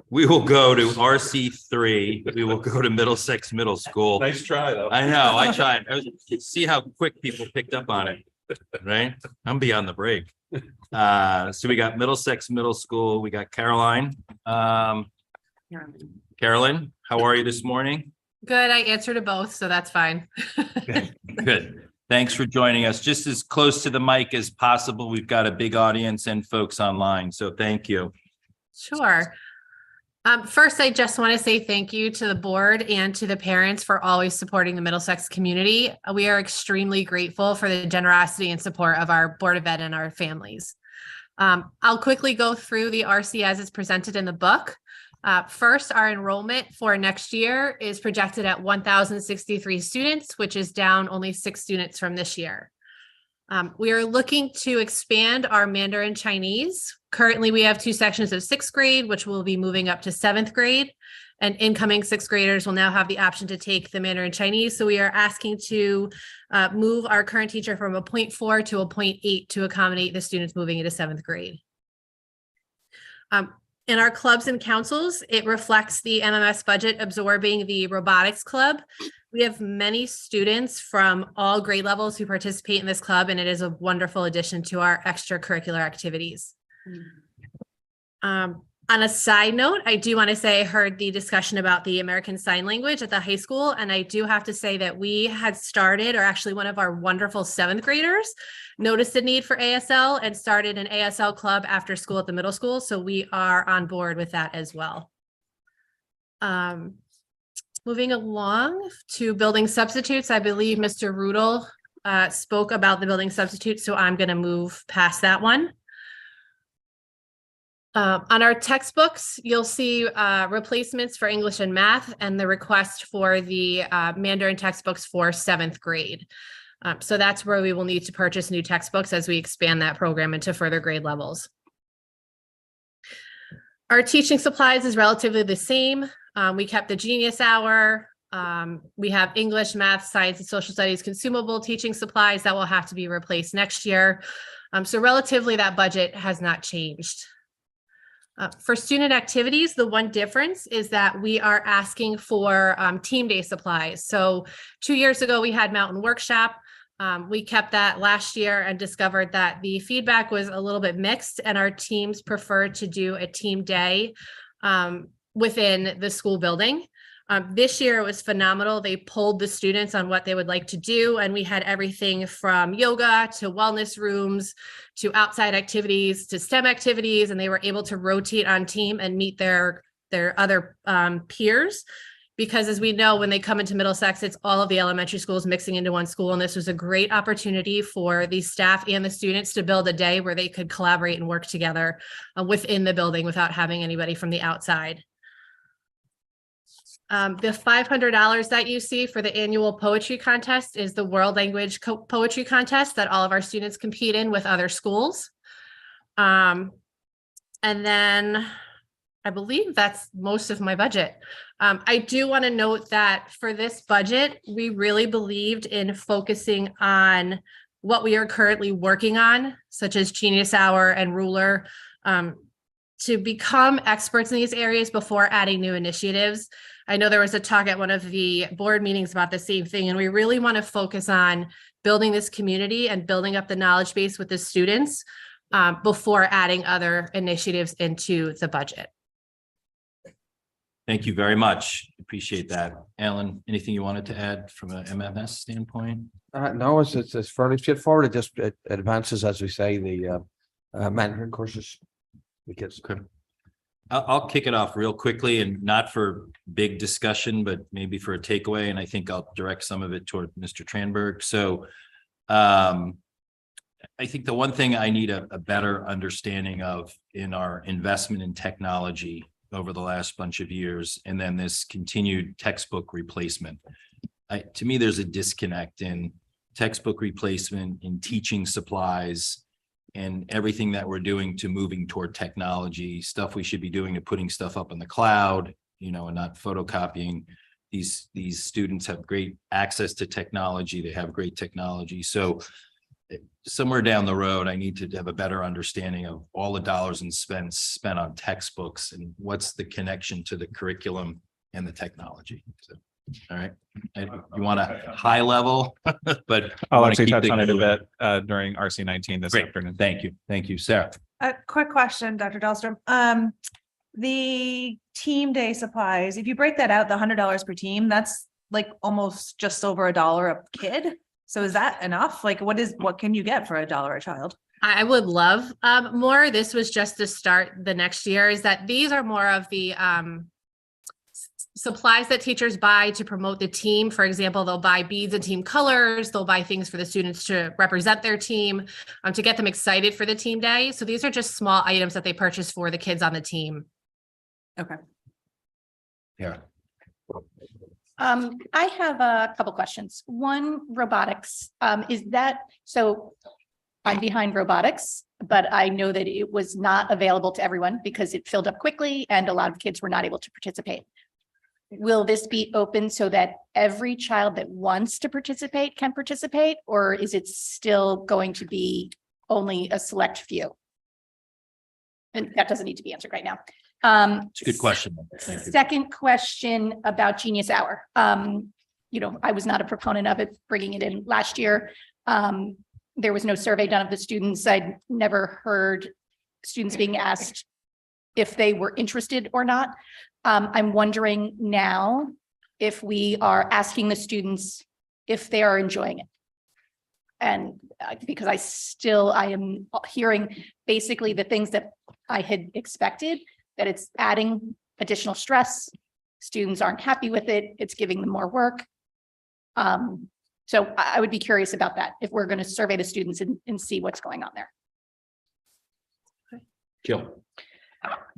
We will go to RC3. We will go to Middlesex Middle School. Nice try, though. I know, I tried. See how quick people picked up on it, right? I'm beyond the break. So we got Middlesex Middle School. We got Caroline. Carolyn, how are you this morning? Good. I answered to both, so that's fine. Good. Thanks for joining us. Just as close to the mic as possible. We've got a big audience and folks online, so thank you. Sure. First, I just want to say thank you to the board and to the parents for always supporting the Middlesex community. We are extremely grateful for the generosity and support of our Board of Ed and our families. I'll quickly go through the RC as it's presented in the book. First, our enrollment for next year is projected at 1,063 students, which is down only 6 students from this year. We are looking to expand our Mandarin Chinese. Currently, we have 2 sections of 6th grade, which will be moving up to 7th grade. And incoming 6th graders will now have the option to take the Mandarin Chinese. So we are asking to move our current teacher from a 0.4 to a 0.8 to accommodate the students moving into 7th grade. In our clubs and councils, it reflects the MMS budget absorbing the robotics club. We have many students from all grade levels who participate in this club, and it is a wonderful addition to our extracurricular activities. On a side note, I do want to say I heard the discussion about the American Sign Language at the high school, and I do have to say that we had started, or actually one of our wonderful 7th graders noticed the need for ASL and started an ASL club after school at the middle school. So we are on board with that as well. Moving along to building substitutes, I believe Mr. Rudel spoke about the building substitutes, so I'm going to move past that one. On our textbooks, you'll see replacements for English and math and the request for the Mandarin textbooks for 7th grade. So that's where we will need to purchase new textbooks as we expand that program into further grade levels. Our teaching supplies is relatively the same. We kept the Genius Hour. We have English, math, science, and social studies consumable teaching supplies that will have to be replaced next year. So relatively that budget has not changed. For student activities, the one difference is that we are asking for team day supplies. So 2 years ago, we had Mountain Workshop. We kept that last year and discovered that the feedback was a little bit mixed, and our teams preferred to do a team day within the school building. This year it was phenomenal. They polled the students on what they would like to do, and we had everything from yoga to wellness rooms to outside activities to STEM activities, and they were able to rotate on team and meet their other peers. Because as we know, when they come into Middlesex, it's all of the elementary schools mixing into one school, and this was a great opportunity for the staff and the students to build a day where they could collaborate and work together within the building without having anybody from the outside. The $500 that you see for the annual poetry contest is the world language poetry contest that all of our students compete in with other schools. And then I believe that's most of my budget. I do want to note that for this budget, we really believed in focusing on what we are currently working on, such as Genius Hour and Ruler, to become experts in these areas before adding new initiatives. I know there was a talk at one of the board meetings about the same thing, and we really want to focus on building this community and building up the knowledge base with the students before adding other initiatives into the budget. Thank you very much. Appreciate that. Alan, anything you wanted to add from an MMS standpoint? No, it's fairly straightforward. It just advances, as we say, the Mandarin courses. Because Okay. I'll kick it off real quickly, and not for big discussion, but maybe for a takeaway. And I think I'll direct some of it toward Mr. Tranberg. So I think the one thing I need a better understanding of in our investment in technology over the last bunch of years, and then this continued textbook replacement. To me, there's a disconnect in textbook replacement, in teaching supplies, and everything that we're doing to moving toward technology, stuff we should be doing to putting stuff up in the cloud, and not photocopying. These students have great access to technology. They have great technology. So somewhere down the road, I need to have a better understanding of all the dollars and spent on textbooks and what's the connection to the curriculum and the technology. So, all right. And you want a high level, but I'll wanna actually keep touch things on it a moving. bit during RC 19 this Great. afternoon. Thank you. Thank you, Sarah. A quick question, Dr. Dahlstrom. The team day supplies, if you break that out, the $100 per team, that's like almost just over $1 a kid. So is that enough? Like, what can you get for $1 a child? I would love more. This was just to start the next year, is that these are more of the supplies that teachers buy to promote the team. For example, they'll buy beads and team colors. They'll buy things for the students to represent their team, to get them excited for the team day. So these are just small items that they purchase for the kids on the team. Okay. Yeah. I have a couple questions. One, robotics. Is that, so I'm behind robotics, but I know that it was not available to everyone because it filled up quickly and a lot of kids were not able to participate. Will this be open so that every child that wants to participate can participate, or is it still going to be only a select few? And that doesn't need to be answered right now. It's a good question. Thank you. Second question about Genius Hour. I was not a proponent of it, bringing it in last year. There was no survey done of the students. I'd never heard students being asked if they were interested or not. I'm wondering now if we are asking the students if they are enjoying it. And because I am hearing basically the things that I had expected, that it's adding additional stress. Students aren't happy with it. It's giving them more work. So I would be curious about that, if we're going to survey the students and see what's going on there. Jill.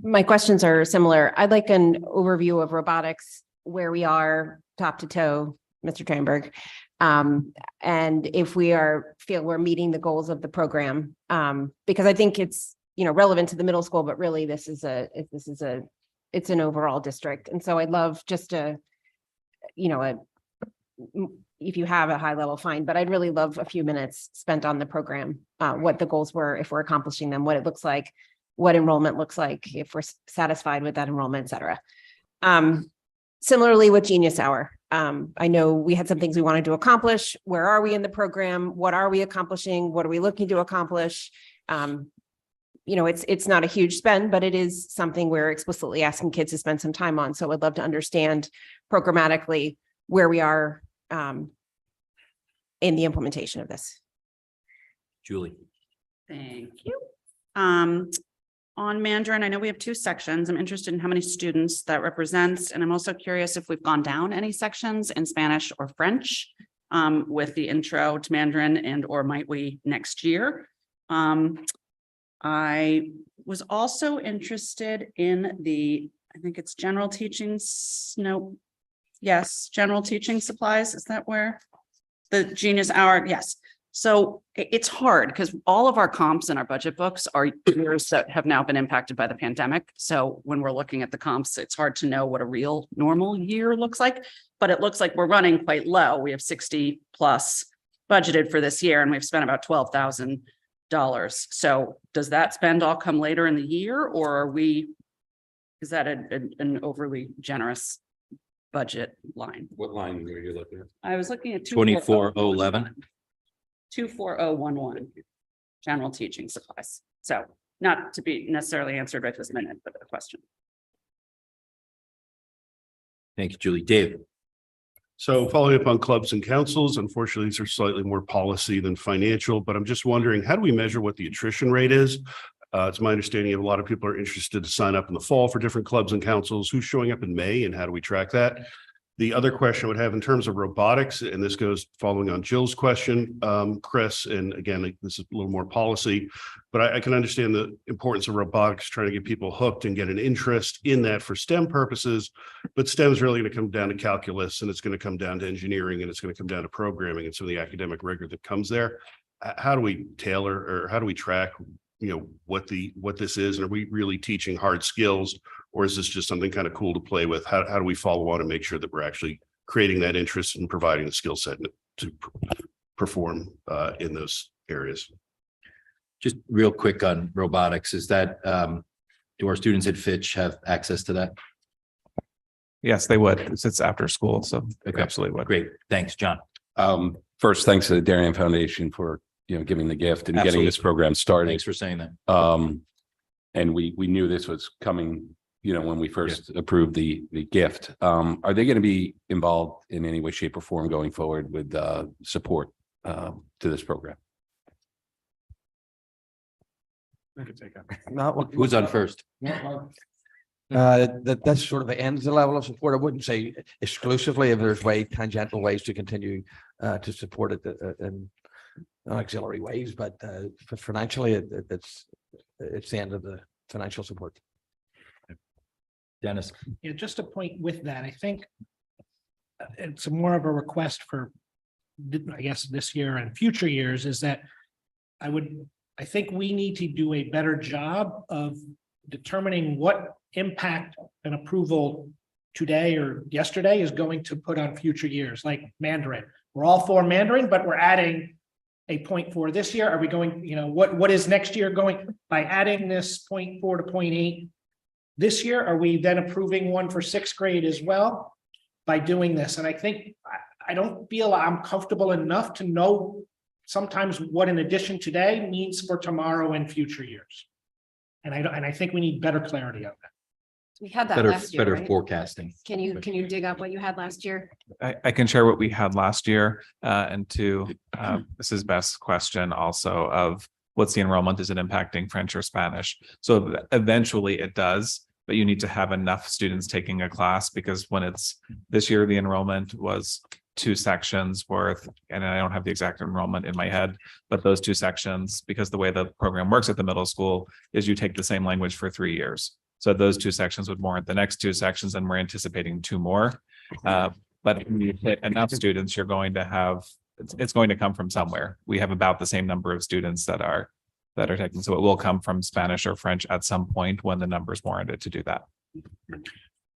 My questions are similar. I'd like an overview of robotics, where we are top to toe, Mr. Tranberg. And if we feel we're meeting the goals of the program, because I think it's, relevant to the middle school, but really it's an overall district. And so I'd love just if you have a high level, fine, but I'd really love a few minutes spent on the program, what the goals were, if we're accomplishing them, what it looks like, what enrollment looks like, if we're satisfied with that enrollment, et cetera. Similarly with Genius Hour, I know we had some things we wanted to accomplish. Where are we in the program? What are we accomplishing? What are we looking to accomplish? It's not a huge spend, but it is something we're explicitly asking kids to spend some time on. So I'd love to understand programmatically where we are in the implementation of this. Julie. Thank you. On Mandarin, I know we have 2 sections. I'm interested in how many students that represents, and I'm also curious if we've gone down any sections in Spanish or French with the intro to Mandarin, and or might we next year. I was also interested in I think it's general teaching. No, yes, general teaching supplies. Is that where the Genius Hour? Yes. So it's hard because all of our comps in our budget books are years that have now been impacted by the pandemic. So when we're looking at the comps, it's hard to know what a real normal year looks like, but it looks like we're running quite low. We have 60 plus budgeted for this year and we've spent about $12,000. So does that spend all come later in the year, or is that an overly generous budget line? What line were you looking at? I was looking at 24011. 24011, general teaching supplies. So not to be necessarily answered right this minute, but a question. Thank you, Julie. Dave. So following up on clubs and councils, unfortunately, these are slightly more policy than financial, but I'm just wondering, how do we measure what the attrition rate is? It's my understanding a lot of people are interested to sign up in the fall for different clubs and councils. Who's showing up in May and how do we track that? The other question I would have in terms of robotics, and this goes following on Jill's question, Chris, and again, this is a little more policy, but I can understand the importance of robotics, trying to get people hooked and get an interest in that for STEM purposes, but STEM is really going to come down to calculus, and it's going to come down to engineering, and it's going to come down to programming and some of the academic rigor that comes there. How do we tailor, or how do we track, what this is, and are we really teaching hard skills? Or is this just something kind of cool to play with? How do we follow on and make sure that we're actually creating that interest and providing the skill set to perform in those areas. Just real quick on robotics, is that, do our students at Fitch have access to that? Yes, they would. It's after school, so they Okay. absolutely would. Great, thanks, John. First, thanks to the Darien Foundation for, giving the gift and getting this Absolutely. program started. Thanks for saying that. And we knew this was coming, when we first approved the gift. Are they going to be involved in any way, shape or form going forward with support to this program? I could take it. Who's on first? That's sort of ends the level of support. I wouldn't say exclusively if there's tangential ways to continue to support it in auxiliary ways, but financially, it's the end of the financial support. Dennis. Yeah, just a point with that, I think it's more of a request for, I guess, this year and future years is that I think we need to do a better job of determining what impact an approval today or yesterday is going to put on future years, like Mandarin. We're all for Mandarin, but we're adding a 0.4 this year. Are we going, what is next year going by adding this 0.4 to 0.8 this year? Are we then approving one for sixth grade as well by doing this? And I think I don't feel I'm comfortable enough to know sometimes what an addition today means for tomorrow and future years. And I think we need better clarity on that. We had that Better, last year, better right? forecasting. Can you dig up what you had last year? I can share what we had last year, and to Mrs. Best's question also of what's the enrollment? Is it impacting French or Spanish? So eventually it does, but you need to have enough students taking a class, because when it's this year, the enrollment was 2 sections worth, and I don't have the exact enrollment in my head, but those 2 sections, because the way the program works at the middle school is you take the same language for 3 years. So those 2 sections would warrant the next 2 sections, and we're anticipating 2 more. But when you hit enough students, you're going to have, it's going to come from somewhere. We have about the same number of students that are taking, so it will come from Spanish or French at some point when the numbers warranted to do that.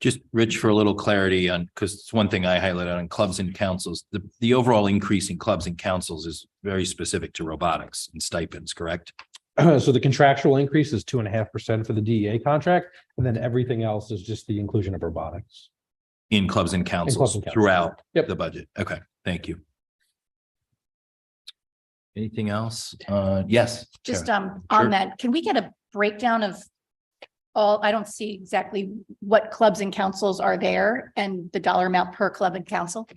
Just Rich, for a little clarity on, because it's one thing I highlighted on clubs and councils, the overall increase in clubs and councils is very specific to robotics and stipends, correct? So the contractual increase is 2.5% for the DEA contract, and then everything else is just the inclusion of robotics. In clubs and councils councils. throughout Yep. the budget. Okay, thank you. Anything else? Yes. Just Karen. on Sure. that, can we get a breakdown of all, I don't see exactly what clubs and councils are there and the dollar amount per club and council?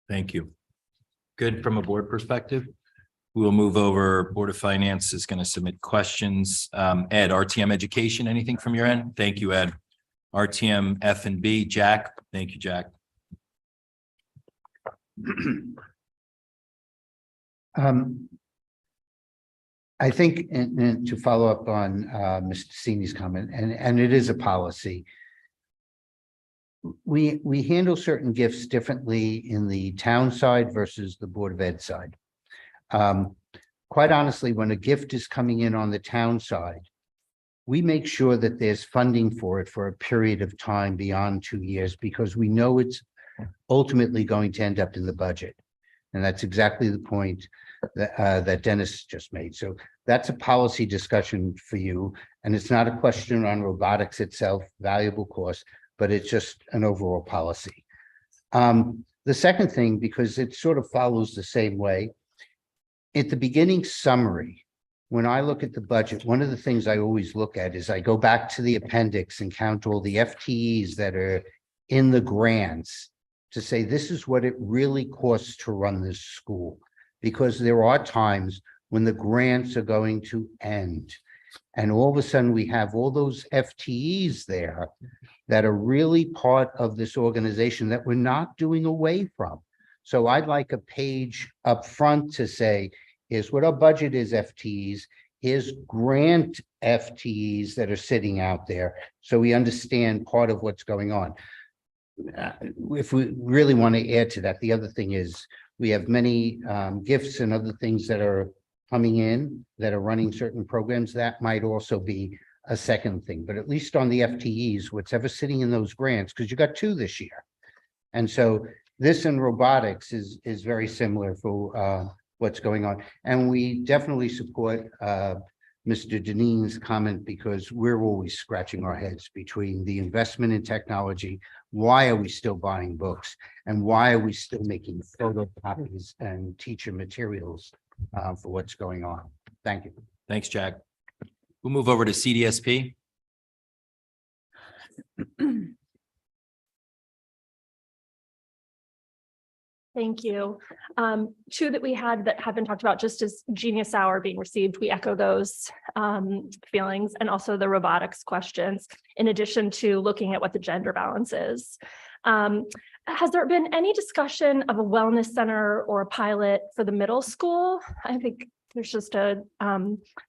Thank you. Good from a board perspective. We will move over. Board of Finance is going to submit questions. Ed, RTM Education, anything from your end? Thank you, Ed. RTM F&B, Jack. Thank you, Jack. I think, and to follow up on Mr. Sini's comment, and it is a policy. We handle certain gifts differently in the town side versus the Board of Ed side. Quite honestly, when a gift is coming in on the town side, we make sure that there's funding for it for a period of time beyond 2 years, because we know it's ultimately going to end up in the budget. And that's exactly the point that Dennis just made. So that's a policy discussion for you. And it's not a question on robotics itself, valuable course, but it's just an overall policy. The second thing, because it sort of follows the same way, at the beginning summary, when I look at the budget, one of the things I always look at is I go back to the appendix and count all the FTEs that are in the grants to say, this is what it really costs to run this school. Because there are times when the grants are going to end. And all of a sudden we have all those FTEs there that are really part of this organization that we're not doing away from. So I'd like a page up front to say, here's what our budget is FTEs, here's grant FTEs that are sitting out there. So we understand part of what's going on. If we really want to add to that, the other thing is we have many gifts and other things that are coming in that are running certain programs. That might also be a second thing, but at least on the FTEs, what's ever sitting in those grants, because you got 2 this year. And so this and robotics is very similar for what's going on. And we definitely support Mr. Deneen's comment because we're always scratching our heads between the investment in technology. Why are we still buying books? And why are we still making photocopies and teacher materials for what's going on? Thank you. Thanks, Jack. We'll move over to CDSP. Thank you. Two that we had that have been talked about just as Genius Hour being received, we echo those feelings, and also the robotics questions, in addition to looking at what the gender balance is. Has there been any discussion of a wellness center or a pilot for the middle school? I think there's just a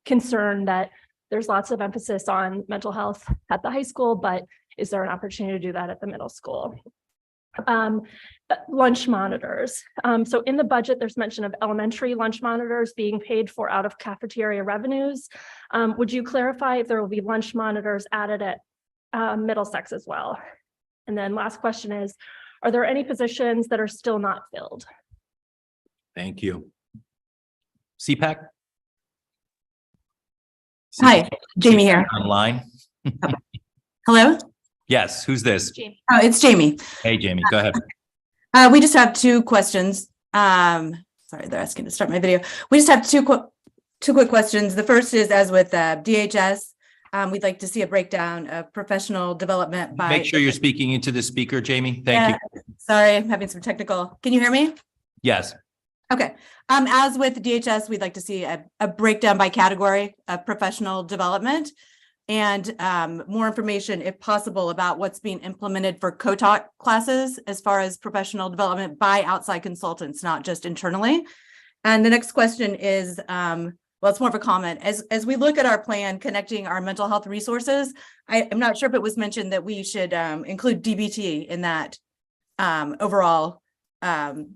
concern that there's lots of emphasis on mental health at the high school, but is there an opportunity to do that at the middle school? Lunch monitors. So in the budget, there's mention of elementary lunch monitors being paid for out of cafeteria revenues. Would you clarify if there will be lunch monitors added at Middlesex as well? And then last question is, are there any positions that are still not filled? Thank you. CPAC? Hi, Jamie here. Online? Hello? Yes, who's this? Jamie. Oh, it's Jamie. Hey, Jamie, go ahead. We just have two questions. Sorry, they're asking to start my video. We just have two quick questions. The first is, as with DHS, we'd like to see a breakdown of professional development by. Make sure you're speaking into the speaker, Jamie. Thank you. Sorry, I'm having some technical. Can you hear me? Yes. Okay. As with DHS, we'd like to see a breakdown by category of professional development and more information, if possible, about what's being implemented for co-taught classes as far as professional development by outside consultants, not just internally. And the next question is, well, it's more of a comment. As we look at our plan connecting our mental health resources, I'm not sure if it was mentioned that we should include DBT in that overall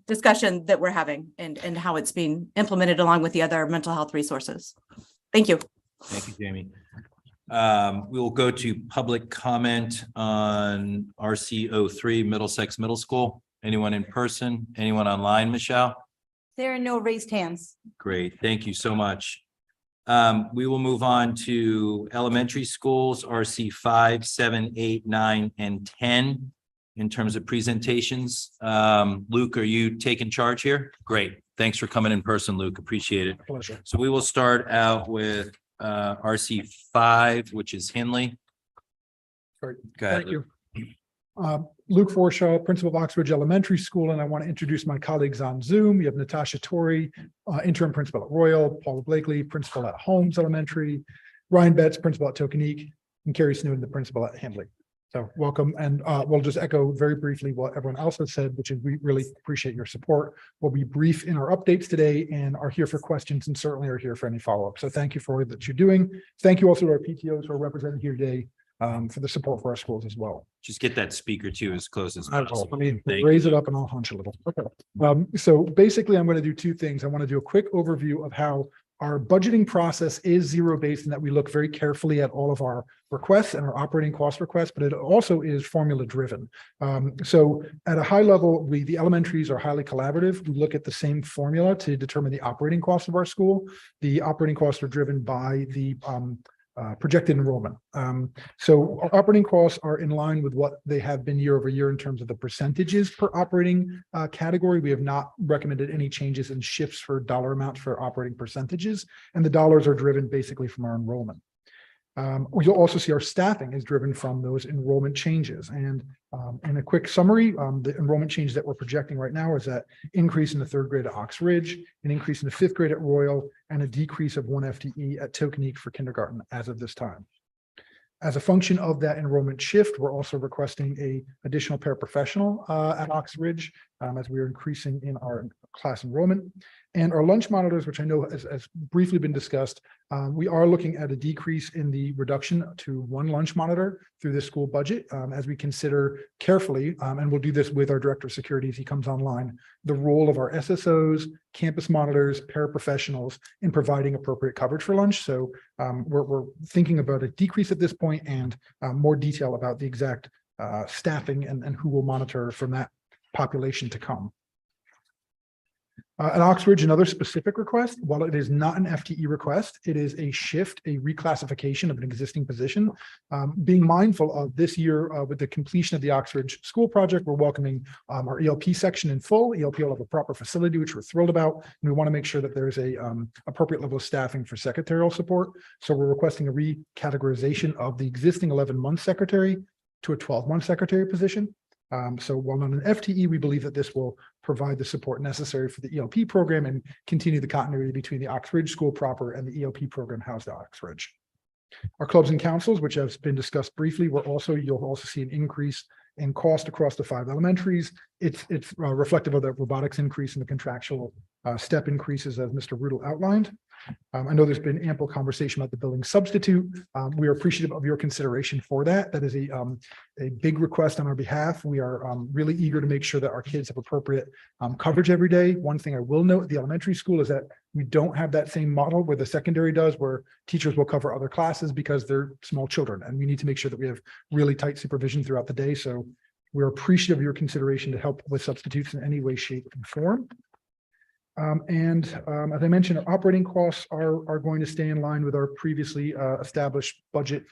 discussion that we're having and how it's being implemented along with the other mental health resources. Thank you. Thank you, Jamie. We'll go to public comment on RC03 Middlesex Middle School. Anyone in person? Anyone online, Michelle? There are no raised hands. Great, thank you so much. We will move on to elementary schools, RC 5, 7, 8, 9, and 10 in terms of presentations. Luke, are you taking charge here? Great, thanks for coming in person, Luke, appreciate it. Pleasure. So we will start out with RC 5, which is Hinley. Great. Go ahead, Thank you. Luke Forshaw, principal of Oxbridge Elementary School, and I want to introduce my colleagues on Zoom. We have Natasha Torrey, interim principal at Royal, Paula Blakely, principal at Holmes Elementary, Ryan Betts, principal at Tokenique, and Carrie Snowden, the principal at Hinley. So welcome, and we'll just echo very briefly what everyone else has said, which is we really appreciate your support. We'll be brief in our updates today and are here for questions and certainly are here for any follow-up. So thank you for all that you're doing. Thank you also to our PTOs who are represented here today for the support for our schools as well. Just get that speaker to as close as I will. possible. Let me Thank raise it up and I'll hunch a little. Okay. So basically, I'm going to do two things. I want to do a quick overview of how our budgeting process is zero-based and that we look very carefully at all of our requests and our operating cost requests, but it also is formula-driven. So at a high level, the elementaries are highly collaborative. We look at the same formula to determine the operating cost of our school. The operating costs are driven by the projected enrollment. So our operating costs are in line with what they have been year over year in terms of the percentages per operating category. We have not recommended any changes in shifts for dollar amounts for operating percentages, and the dollars are driven basically from our enrollment. You'll also see our staffing is driven from those enrollment changes. And in a quick summary, the enrollment change that we're projecting right now is that increase in the third grade at Ox Ridge, an increase in the fifth grade at Royal, and a decrease of 1 FTE at Tokenique for kindergarten as of this time. As a function of that enrollment shift, we're also requesting a additional paraprofessional at Ox Ridge as we are increasing in our class enrollment. And our lunch monitors, which I know has briefly been discussed, we are looking at a decrease in the reduction to 1 lunch monitor through the school budget as we consider carefully, and we'll do this with our director of security as he comes online, the role of our SSOs, campus monitors, paraprofessionals in providing appropriate coverage for lunch. So we're thinking about a decrease at this point and more detail about the exact staffing and who will monitor from that population to come. At Oxbridge, another specific request, while it is not an FTE request, it is a shift, a reclassification of an existing position. Being mindful of this year with the completion of the Oxbridge School Project, we're welcoming our ELP section in full. ELP will have a proper facility, which we're thrilled about. And we want to make sure that there is a appropriate level of staffing for secretarial support. So we're requesting a recategorization of the existing 11-month secretary to a 12-month secretary position. So while not an FTE, we believe that this will provide the support necessary for the ELP program and continue the continuity between the Oxbridge School proper and the ELP program housed at Oxbridge. Our clubs and councils, which has been discussed briefly, you'll also see an increase in cost across the 5 elementaries. It's reflective of the robotics increase and the contractual step increases as Mr. Rudel outlined. I know there's been ample conversation about the billing substitute. We are appreciative of your consideration for that. That is a big request on our behalf. We are really eager to make sure that our kids have appropriate coverage every day. One thing I will note at the elementary school is that we don't have that same model where the secondary does, where teachers will cover other classes because they're small children. And we need to make sure that we have really tight supervision throughout the day. So we're appreciative of your consideration to help with substitutes in any way, shape, and form. As I mentioned, our operating costs are going to stay in line with our previously established budget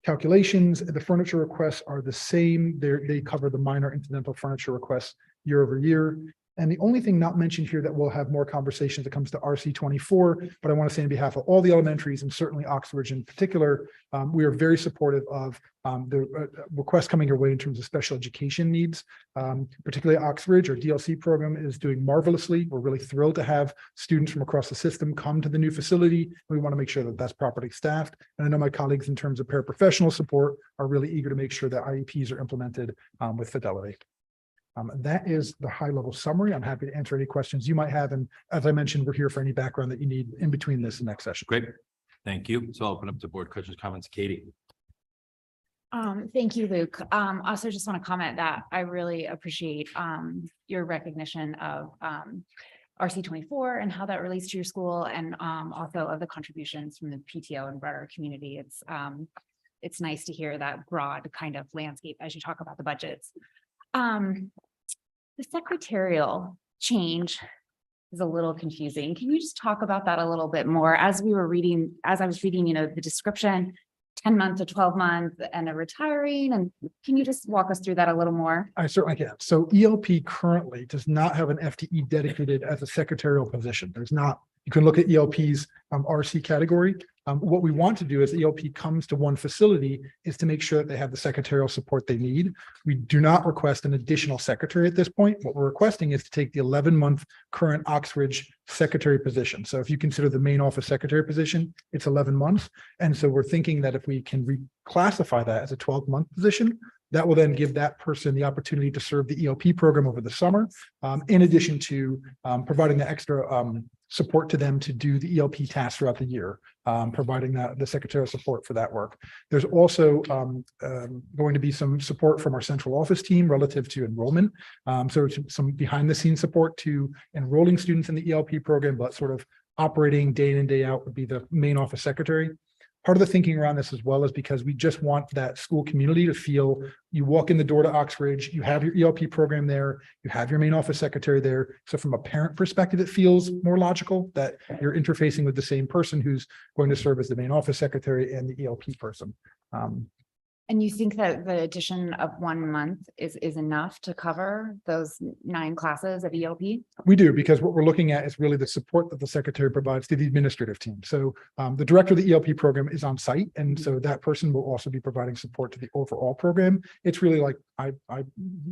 calculations. The furniture requests are the same. They cover the minor incidental furniture requests year over year. And the only thing not mentioned here that we'll have more conversations that comes to RC24, but I want to say on behalf of all the elementaries and certainly Oxbridge in particular, we are very supportive of the request coming your way in terms of special education needs, particularly Oxbridge. Our DLC program is doing marvelously. We're really thrilled to have students from across the system come to the new facility. We want to make sure that that's properly staffed. And I know my colleagues in terms of paraprofessional support are really eager to make sure that IEPs are implemented with fidelity. That is the high level summary. I'm happy to answer any questions you might have. And as I mentioned, we're here for any background that you need in between this and next session. Great. Thank you. So I'll open up to board questions, comments. Katie. Thank you, Luke. Also just want to comment that I really appreciate your recognition of RC24 and how that relates to your school, and also of the contributions from the PTO and broader community. It's nice to hear that broad kind of landscape as you talk about the budgets. The secretarial change is a little confusing. Can you just talk about that a little bit more? As I was reading, the description, 10 months to 12 months and a retiring, and can you just walk us through that a little more? I certainly can. So ELP currently does not have an FTE dedicated as a secretarial position. There's not. You can look at ELP's RC category. What we want to do as ELP comes to one facility is to make sure that they have the secretarial support they need. We do not request an additional secretary at this point. What we're requesting is to take the 11-month current Oxbridge secretary position. So if you consider the main office secretary position, it's 11 months. And so we're thinking that if we can reclassify that as a 12-month position, that will then give that person the opportunity to serve the ELP program over the summer, in addition to providing the extra support to them to do the ELP tasks throughout the year, providing the secretarial support for that work. There's also going to be some support from our central office team relative to enrollment. So some behind the scenes support to enrolling students in the ELP program, but sort of operating day in and day out would be the main office secretary. Part of the thinking around this as well is because we just want that school community to feel you walk in the door to Oxbridge, you have your ELP program there, you have your main office secretary there. So from a parent perspective, it feels more logical that you're interfacing with the same person who's going to serve as the main office secretary and the ELP person. And you think that the addition of 1 month is enough to cover those 9 classes of ELP? We do, because what we're looking at is really the support that the secretary provides to the administrative team. So the director of the ELP program is on site, and so that person will also be providing support to the overall program. It's really like I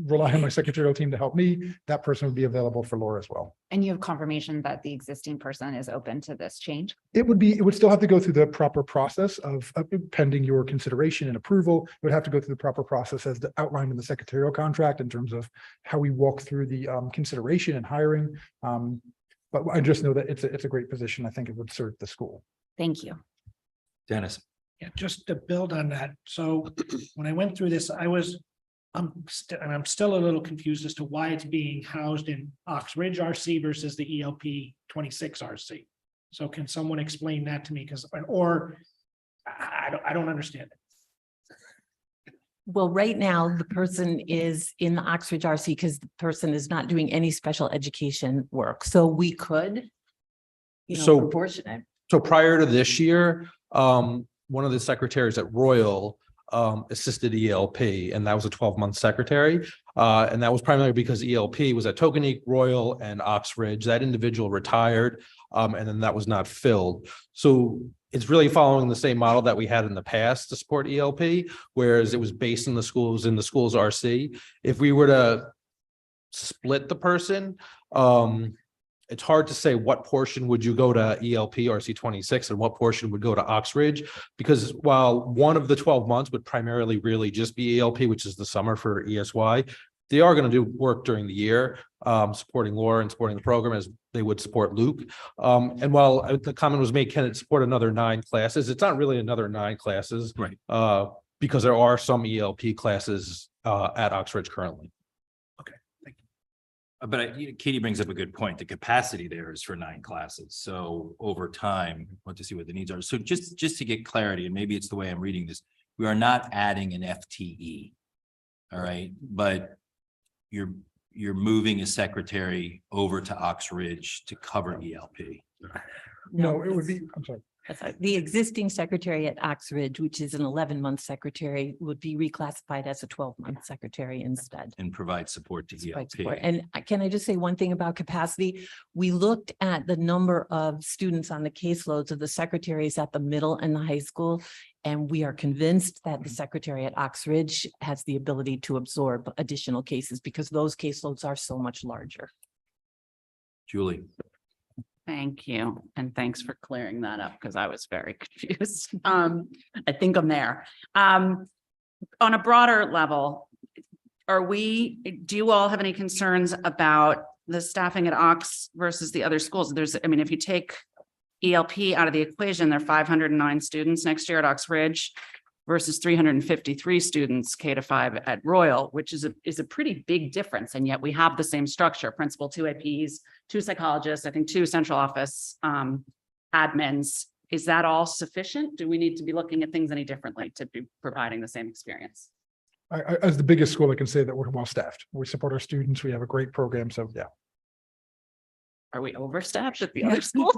rely on my secretarial team to help me. That person would be available for Laura as well. And you have confirmation that the existing person is open to this change? It would still have to go through the proper process of pending your consideration and approval. It would have to go through the proper process as outlined in the secretarial contract in terms of how we walk through the consideration and hiring. But I just know that it's a great position. I think it would serve the school. Thank you. Dennis. Yeah, just to build on that. So when I went through this, I'm still a little confused as to why it's being housed in Oxbridge RC versus the ELP 26 RC. So can someone explain that to me? Or I don't understand it. Well, right now, the person is in the Oxford RC because the person is not doing any special education work. So we could, So- proportionate. So prior to this year, one of the secretaries at Royal assisted ELP, and that was a 12-month secretary. And that was primarily because ELP was at Tokenique, Royal, and Oxbridge. That individual retired, and then that was not filled. So it's really following the same model that we had in the past to support ELP, whereas it was based in the schools RC. If we were to split the person, it's hard to say what portion would you go to ELP RC 26 and what portion would go to Oxbridge, because while one of the 12 months would primarily really just be ELP, which is the summer for ESY, they are going to do work during the year, supporting Laura and supporting the program as they would support Luke. And while the comment was made, can it support another 9 classes? It's not really another 9 classes, Right. Because there are some ELP classes at Oxbridge currently. But Katie brings up a good point. The capacity there is for 9 classes. So over time, what to see what the needs are. So just to get clarity, and maybe it's the way I'm reading this, we are not adding an FTE. All right, but you're moving a secretary over to Oxbridge to cover ELP. No, it would be, I'm sorry. The existing secretary at Oxbridge, which is an 11-month secretary, would be reclassified as a 12-month secretary instead. And provide support to Right, ELP. support. And can I just say one thing about capacity? We looked at the number of students on the caseloads of the secretaries at the middle and the high school, and we are convinced that the secretary at Oxbridge has the ability to absorb additional cases because those caseloads are so much larger. Julie. Thank you. And thanks for clearing that up because I was very confused. I think I'm there. On a broader level, do you all have any concerns about the staffing at Ox versus the other schools? If you take ELP out of the equation, there are 509 students next year at Oxbridge versus 353 students K-5 at Royal, which is a pretty big difference. And yet we have the same structure, principal, 2 APs, 2 psychologists, I think 2 central office admins. Is that all sufficient? Do we need to be looking at things any differently to be providing the same experience? As the biggest school, I can say that we're well staffed. We support our students. We have a great program. So yeah. Are we overstaffed at the other school?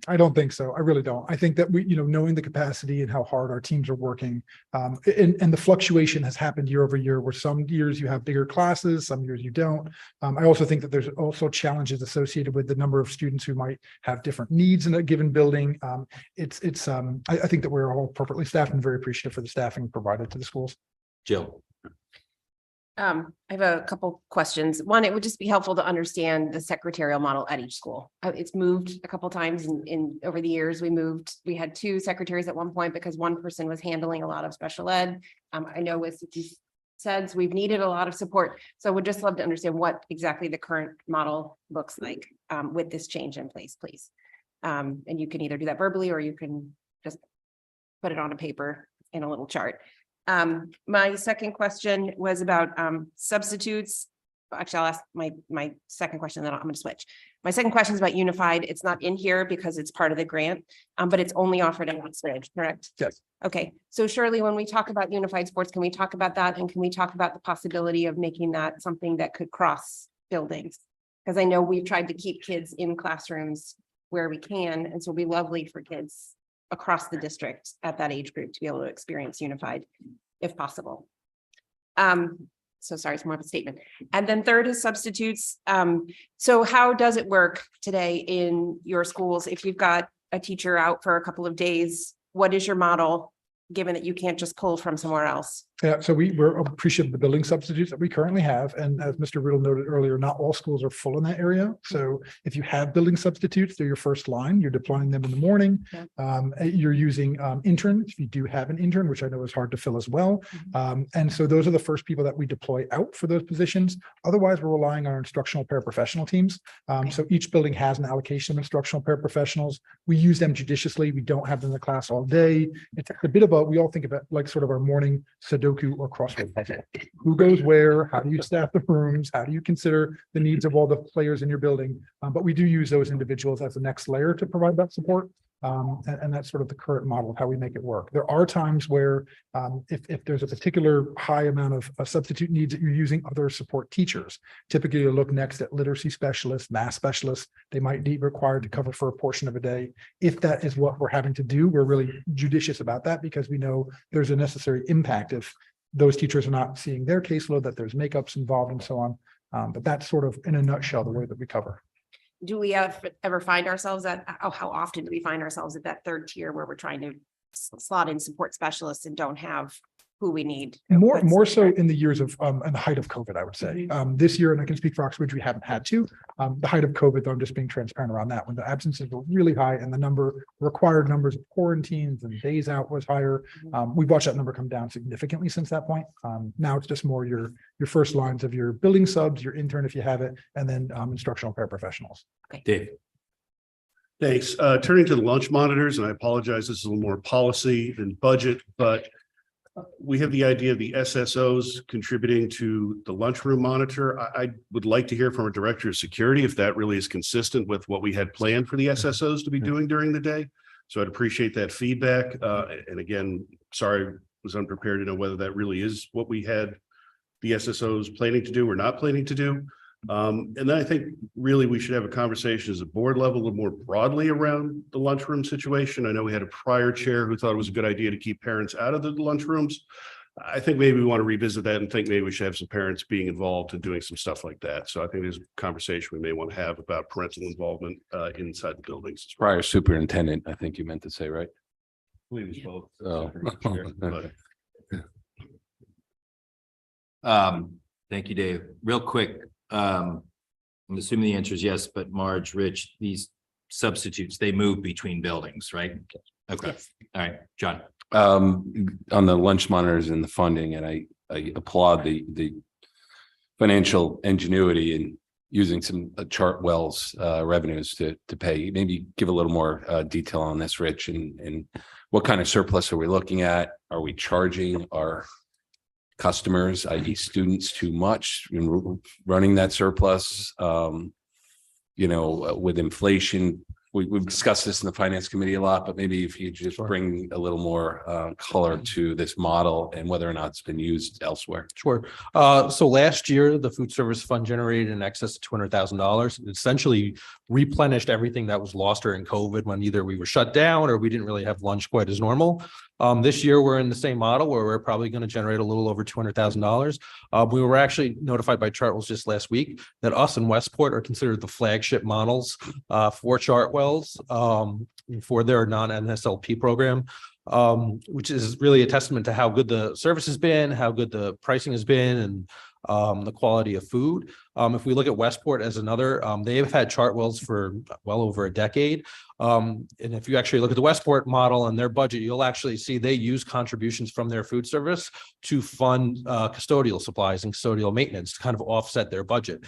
I don't think so. I really don't. I think that we, knowing the capacity and how hard our teams are working, and the fluctuation has happened year over year, where some years you have bigger classes, some years you don't. I also think that there's also challenges associated with the number of students who might have different needs in a given building. I think that we're all appropriately staffed and very appreciative for the staffing provided to the schools. Jill. I have a couple questions. One, it would just be helpful to understand the secretarial model at each school. It's moved a couple times in over the years. We had 2 secretaries at one point because one person was handling a lot of special ed. I know with SEDS, we've needed a lot of support. So would just love to understand what exactly the current model looks like with this change in place, please. And you can either do that verbally or you can just put it on a paper in a little chart. My second question was about substitutes. Actually, I'll ask my second question, then I'm going to switch. My second question is about Unified. It's not in here because it's part of the grant, but it's only offered at Oxbridge, correct? Yes. Okay, so Shirley, when we talk about Unified Sports, can we talk about that? And can we talk about the possibility of making that something that could cross buildings? Because I know we've tried to keep kids in classrooms where we can, and so it'd be lovely for kids across the district at that age group to be able to experience Unified if possible. So sorry, it's more of a statement. And then third is substitutes. So how does it work today in your schools? If you've got a teacher out for a couple of days, what is your model, given that you can't just pull from somewhere else? Yeah, so we're appreciative of the building substitutes that we currently have. And as Mr. Riddle noted earlier, not all schools are full in that area. So if you have building substitutes, they're your first line. You're deploying them in the morning. You're using interns, if you do have an intern, which I know is hard to fill as well. And so those are the first people that we deploy out for those positions. Otherwise, we're relying on our instructional paraprofessional teams. So each building has an allocation of instructional paraprofessionals. We use them judiciously. We don't have them in the class all day. It's a bit of we all think about like sort of our morning Sudoku or crossword puzzle. Who goes where? How do you staff the rooms? How do you consider the needs of all the players in your building? But we do use those individuals as the next layer to provide that support. And that's sort of the current model of how we make it work. There are times where if there's a particular high amount of substitute needs that you're using other support teachers, typically you look next at literacy specialists, math specialists. They might be required to cover for a portion of a day. If that is what we're having to do, we're really judicious about that because we know there's a necessary impact if those teachers are not seeing their caseload, that there's makeups involved and so on. But that's sort of in a nutshell the way that we cover. Do we ever find ourselves at, how often do we find ourselves at that third tier where we're trying to slot in support specialists and don't have who we need? More so in the years of and the height of COVID, I would say. This year, and I can speak for Oxbridge, we haven't had to. The height of COVID, though, I'm just being transparent around that. When the absences were really high and the required numbers of quarantines and days out was higher, we've watched that number come down significantly since that point. Now it's just more your first lines of your building subs, your intern if you have it, and then instructional paraprofessionals. Okay. Dave. Thanks. Turning to the lunch monitors, and I apologize, this is a little more policy than budget, but we have the idea of the SSOs contributing to the lunchroom monitor. I would like to hear from a director of security if that really is consistent with what we had planned for the SSOs to be doing during the day. So I'd appreciate that feedback. And again, sorry, I was unprepared to know whether that really is what we had the SSOs planning to do or not planning to do. And then I think really we should have a conversation as a board level a little more broadly around the lunchroom situation. I know we had a prior chair who thought it was a good idea to keep parents out of the lunchrooms. I think maybe we want to revisit that and think maybe we should have some parents being involved and doing some stuff like that. So I think there's a conversation we may want to have about parental involvement inside the buildings. Prior superintendent, I think you meant to say, right? I believe it's both. Oh. Thank you, Dave. Real quick, I'm assuming the answer is yes, but Marge, Rich, these substitutes, they move between buildings, right? Okay. Yes. All right, John. On the lunch monitors and the funding, and I applaud the financial ingenuity in using some Chartwell's revenues to pay. Maybe give a little more detail on this, Rich, and what kind of surplus are we looking at? Are we charging our customers, i.e. students, too much in running that surplus? With inflation, we've discussed this in the finance committee a lot, but maybe if you just bring a little more color to this model and whether or not it's been used elsewhere. Sure. So last year, the food service fund generated in excess of $200,000. It essentially replenished everything that was lost during COVID when either we were shut down or we didn't really have lunch quite as normal. This year, we're in the same model where we're probably going to generate a little over $200,000. We were actually notified by Chartwell's just last week that us and Westport are considered the flagship models for Chartwell's for their non-NSLP program, which is really a testament to how good the service has been, how good the pricing has been, and the quality of food. If we look at Westport as another, they have had Chartwell's for well over a decade. And if you actually look at the Westport model and their budget, you'll actually see they use contributions from their food service to fund custodial supplies and custodial maintenance to kind of offset their budget.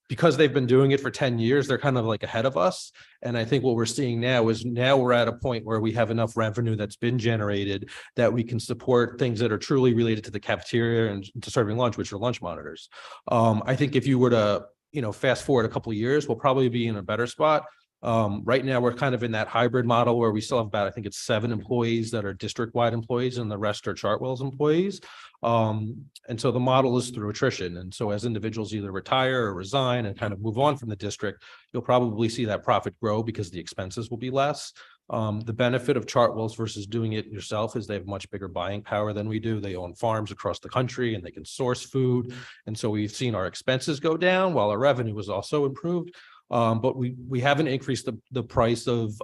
Because they've been doing it for 10 years, they're kind of like ahead of us. And I think what we're seeing now is we're at a point where we have enough revenue that's been generated that we can support things that are truly related to the cafeteria and to serving lunch, which are lunch monitors. I think if you were to, fast forward a couple of years, we'll probably be in a better spot. Right now, we're kind of in that hybrid model where we still have about, I think it's 7 employees that are district-wide employees and the rest are Chartwell's employees. And so the model is through attrition. And so as individuals either retire or resign and kind of move on from the district, you'll probably see that profit grow because the expenses will be less. The benefit of Chartwell's versus doing it yourself is they have much bigger buying power than we do. They own farms across the country and they can source food. And so we've seen our expenses go down while our revenue was also improved. But we haven't increased the price of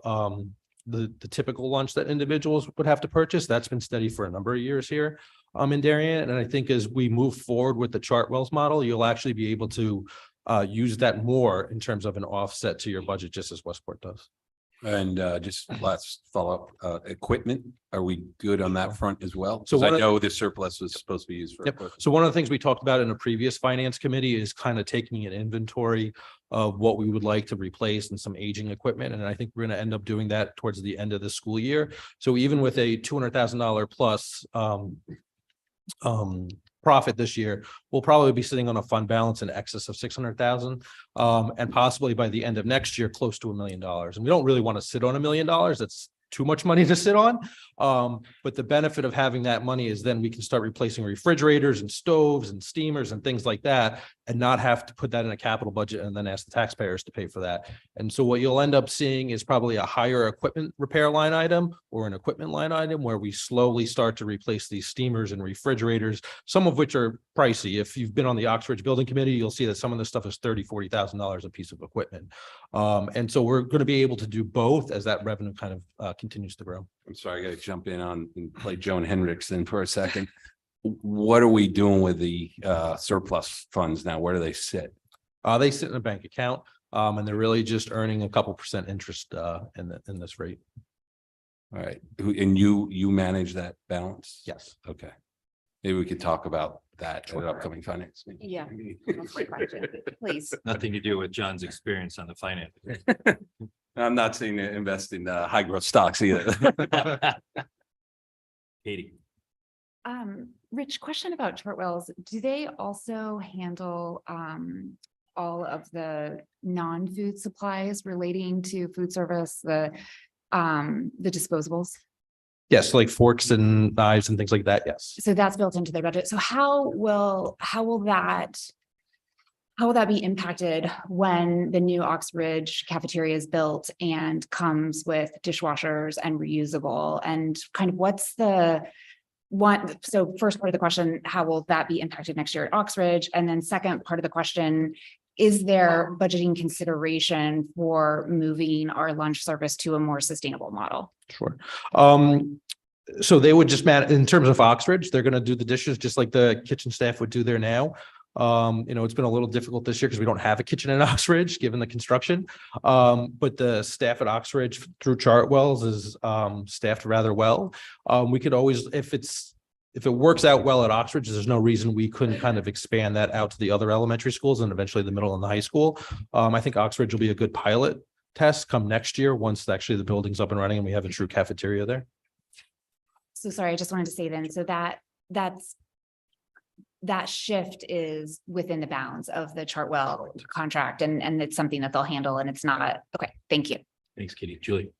the typical lunch that individuals would have to purchase. That's been steady for a number of years here in Darien. And I think as we move forward with the Chartwell's model, you'll actually be able to use that more in terms of an offset to your budget, just as Westport does. And just last follow-up, equipment, are we good on that front as well? So So I know the surplus was supposed to be used for. Yep. So one of the things we talked about in a previous finance committee is kind of taking an inventory of what we would like to replace and some aging equipment. And I think we're going to end up doing that towards the end of the school year. So even with a $200,000 plus profit this year, we'll probably be sitting on a fund balance in excess of 600,000. And possibly by the end of next year, close to $1 million. And we don't really want to sit on $1 million. That's too much money to sit on. But the benefit of having that money is then we can start replacing refrigerators and stoves and steamers and things like that, and not have to put that in a capital budget and then ask the taxpayers to pay for that. And so what you'll end up seeing is probably a higher equipment repair line item or an equipment line item where we slowly start to replace these steamers and refrigerators, some of which are pricey. If you've been on the Oxbridge Building Committee, you'll see that some of this stuff is $30,000-$40,000 a piece of equipment. And so we're going to be able to do both as that revenue kind of continues to grow. I'm sorry, I gotta jump in on and play Joan Hendricks then for a second. What are we doing with the surplus funds now? Where do they sit? They sit in a bank account, and they're really just earning a couple % interest in this rate. All right, and you manage that balance? Yes. Okay. Maybe we could talk about that at upcoming finance. meeting. Yeah. That's my question. Please. Nothing to do with John's experience on the finance. I'm not saying to invest in high growth stocks either. Katie. Rich, question about Chartwells. Do they also handle all of the non-food supplies relating to food service, the disposables? Yes, like forks and knives and things like that. Yes. So that's built into their budget. So how will that be impacted when the new Oxbridge cafeteria is built and comes with dishwashers and reusable, and kind of what's the one? So first part of the question, how will that be impacted next year at Oxbridge? And then second part of the question, is there budgeting consideration for moving our lunch service to a more sustainable model? Sure. So they would just in terms of Oxbridge, they're going to do the dishes just like the kitchen staff would do there now. It's been a little difficult this year because we don't have a kitchen in Oxbridge, given the construction. But the staff at Oxbridge through Chartwells is staffed rather well. We could always, if it works out well at Oxbridge, there's no reason we couldn't kind of expand that out to the other elementary schools and eventually the middle and the high school. I think Oxbridge will be a good pilot test come next year once actually the building's up and running and we have a true cafeteria there. So sorry, I just wanted to say then, so that shift is within the bounds of the Chartwell contract and it's something that they'll handle and it's not, okay, thank you. Thanks, Katie. Julie.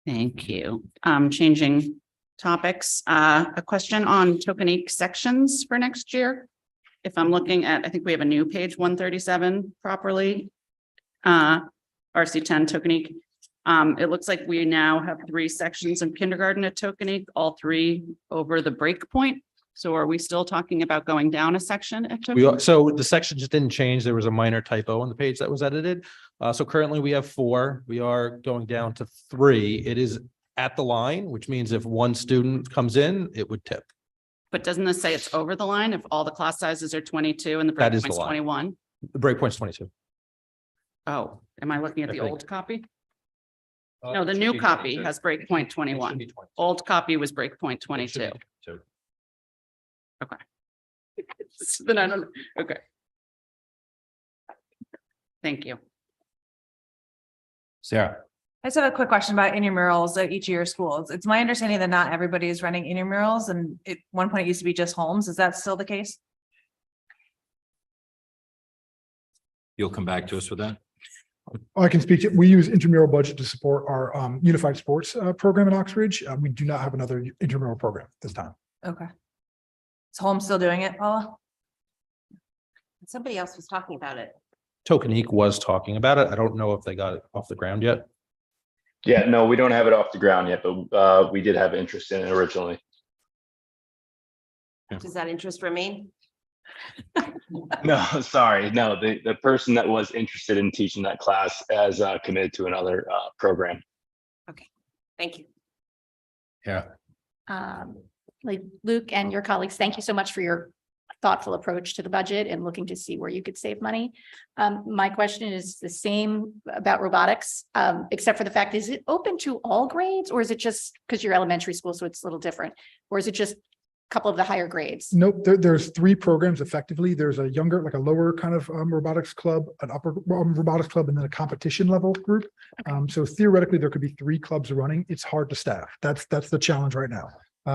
Thank you. Changing topics, a question on Tokenique sections for next year. If I'm looking at, I think we have a new page 137 properly. RC 10 Tokenique. It looks like we now have 3 sections of kindergarten at Tokenique, all 3 over the break point. So are we still talking about going down a section at Tokenique? So the section just didn't change. There was a minor typo on the page that was edited. So currently we have 4. We are going down to 3. It is at the line, which means if one student comes in, it would tip. But doesn't this say it's over the line if all the class sizes are 22 and the break That is the point's line. 21? The break point's 22. Oh, am I looking at I the think. old copy? No, the new copy has break point 21. Old copy was break point 22. Okay. So then I don't, okay. Thank you. Sarah. I just have a quick question about intramurals at each of your schools. It's my understanding that not everybody is running intramurals and at one point it used to be just Holmes. Is that still the case? You'll come back to us with that? I can speak to, we use intramural budget to support our unified sports program at Oxbridge. We do not have another intramural program this time. Okay. Is Holmes still doing it, Paula? Somebody else was talking about it. Tokenique was talking about it. I don't know if they got it off the ground yet. Yeah, no, we don't have it off the ground yet, but we did have interest in it originally. Does that interest remain? No, sorry. No, the person that was interested in teaching that class has committed to another program. Thank you. Yeah. Like Luke and your colleagues, thank you so much for your thoughtful approach to the budget and looking to see where you could save money. My question is the same about robotics, except for the fact, is it open to all grades or is it just because you're elementary school, so it's a little different? Or is it just a couple of the higher grades? Nope, there's 3 programs effectively. There's a younger, like a lower kind of robotics club, an upper robotics club, and then a competition level group. So theoretically, there could be 3 clubs running. It's hard to staff. That's the challenge right now.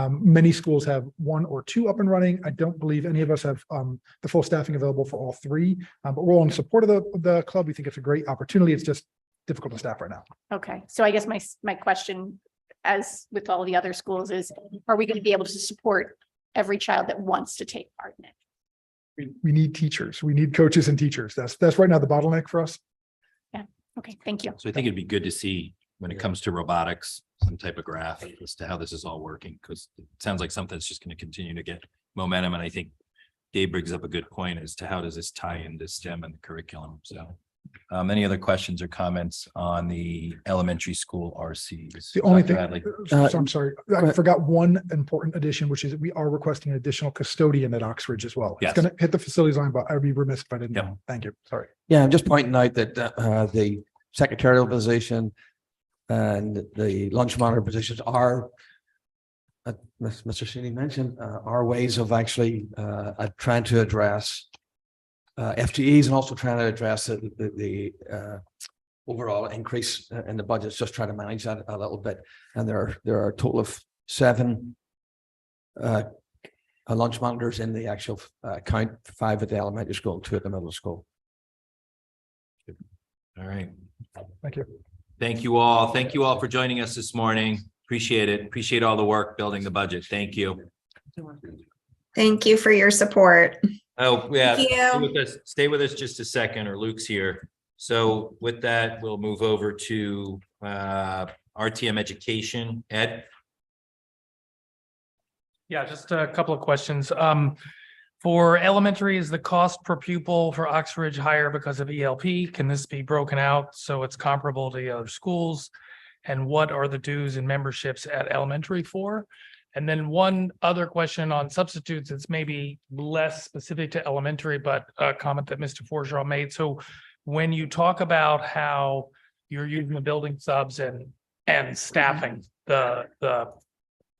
Many schools have one or two up and running. I don't believe any of us have the full staffing available for all three, but we're all in support of the club. We think it's a great opportunity. It's just difficult to staff right now. Okay, so I guess my question, as with all the other schools, is are we going to be able to support every child that wants to take part in it? We need teachers. We need coaches and teachers. That's right now the bottleneck for us. Okay, thank you. So I think it'd be good to see when it comes to robotics, some type of graph as to how this is all working, because it sounds like something that's just going to continue to get momentum. And I think Dave brings up a good point as to how does this tie into STEM and the curriculum. So any other questions or comments on the elementary school RCs? The only Dr. thing, Hadley? so I'm sorry, I forgot one important addition, which is that we are requesting an additional custodian at Oxbridge as well. Yes. It's going to hit the facilities line, but I'd be remiss if I didn't. Yep. know. Thank you. Sorry. Yeah, I'm just pointing out that the secretarial position and the lunch monitor positions are, Mr. Sheeny mentioned, are ways of actually trying to address FTEs and also trying to address the overall increase in the budgets, just trying to manage that a little bit. And there are a total of 7 lunch monitors in the actual count, 5 at the elementary school, 2 at the middle school. All right. Thank you. Thank you all. Thank you all for joining us this morning. Appreciate it. Appreciate all the work building the budget. Thank you. Thank you for your support. Oh, yeah. Thank you. Stay with us just a second, or Luke's here. So with that, we'll move over to RTM Education. Ed? Yeah, just a couple of questions. For elementary, is the cost per pupil for Oxbridge higher because of ELP? Can this be broken out so it's comparable to the other schools? And what are the dues and memberships at elementary for? And then one other question on substitutes, it's maybe less specific to elementary, but a comment that Mr. Forgeron made. So when you talk about how you're using the building subs and staffing the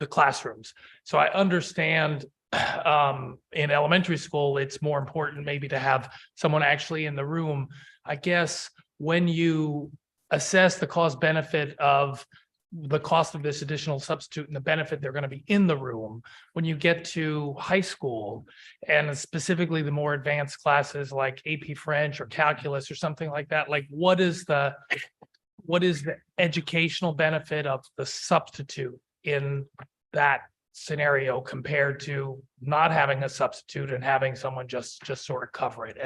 classrooms. So I understand in elementary school, it's more important maybe to have someone actually in the room. I guess when you assess the cost benefit of the cost of this additional substitute and the benefit they're going to be in the room, when you get to high school and specifically the more advanced classes like AP French or calculus or something like that, like what is the educational benefit of the substitute in that scenario compared to not having a substitute and having someone just sort of cover it?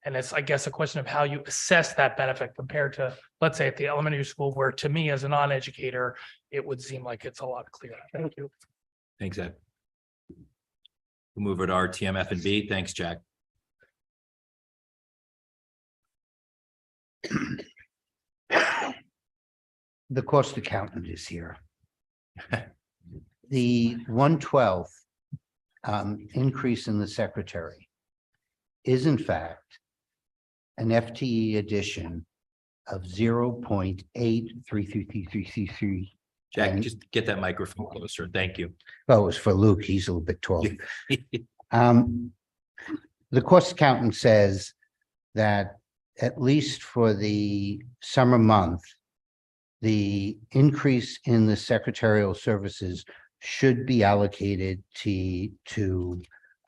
And it's, I guess, a question of how you assess that benefit compared to, let's say, at the elementary school, where to me as a non-educator, it would seem like it's a lot clearer. Thank you. Thanks, Ed. We'll move over to RTM F&B. Thanks, Jack. The cost accountant is here. The 1/12 increase in the secretary is in fact an FTE addition of 0.8333333. Jack, just get that microphone closer. Thank you. Oh, it was for Luke. He's a little bit taller. The cost accountant says that at least for the summer month, the increase in the secretarial services should be allocated to